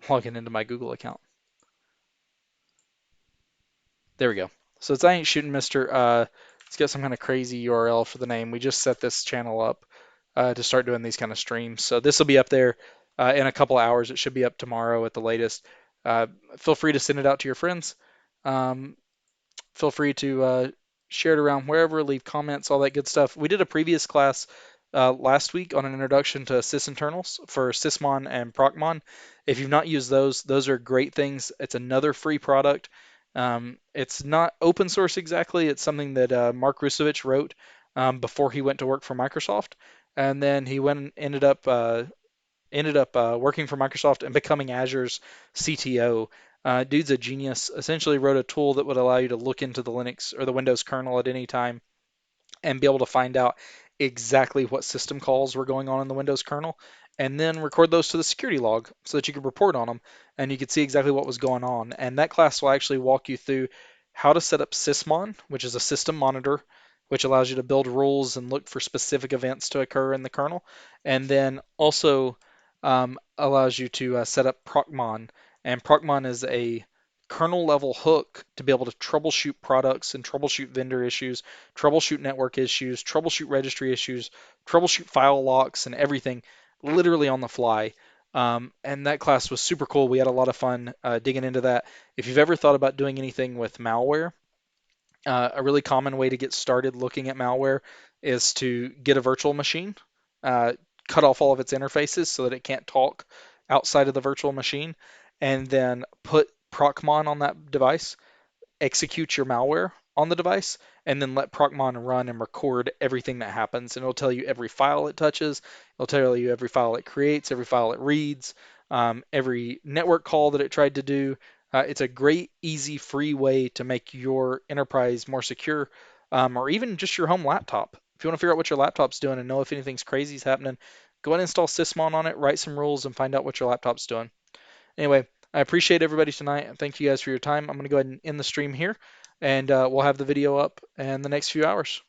S1: logging into my Google account. There we go. So it's I ain't shooting mister. It's got some kind of crazy URL for the name. We just set this channel up to start doing these kind of streams. So this will be up there in a couple hours. It should be up tomorrow at the latest. Uh, Feel free to send it out to your friends. Um, Feel free to share it around wherever, leave comments, all that good stuff. We did a previous class last week on an introduction to sysinternals for sysmon and procmon. If you've not used those are great things. It's another free product. It's not open source exactly. It's something that Mark Rusovich wrote before he went to work for Microsoft, and then he ended up working for Microsoft and becoming Azure's CTO. Dude's a genius. Essentially wrote a tool that would allow you to look into the Linux or the Windows kernel at any time and be able to find out exactly what system calls were going on in the Windows kernel, and then record those to the security log so that you could report on them and you could see exactly what was going on. And that class will actually walk you through how to set up Sysmon, which is a system monitor, which allows you to build rules and look for specific events to occur in the kernel, and then also allows you to set up Procmon. And Procmon is a kernel level hook to be able to troubleshoot products and troubleshoot vendor issues, troubleshoot network issues, troubleshoot registry issues, troubleshoot file locks, and everything literally on the fly. And that class was super cool. We had a lot of fun digging into that. If you've ever thought about doing anything with malware, a really common way to get started looking at malware is to get a virtual machine, uh, cut off all of its interfaces so that it can't talk outside of the virtual machine, and then put Procmon on that device, execute your malware on the device, and then let Procmon run and record everything that happens. And it'll tell you every file it touches. It'll tell you every file it creates, every file it reads, every network call that it tried to do. It's a great, easy, free way to make your enterprise more secure, or even just your home laptop. If you want to figure out what your laptop's doing and know if anything's crazy is happening, go ahead and install Sysmon on it, write some rules, and find out what your laptop's doing. Anyway, I appreciate everybody tonight. Thank you guys for your time. I'm going to go ahead and end the stream here, and we'll have the video up in the next few hours.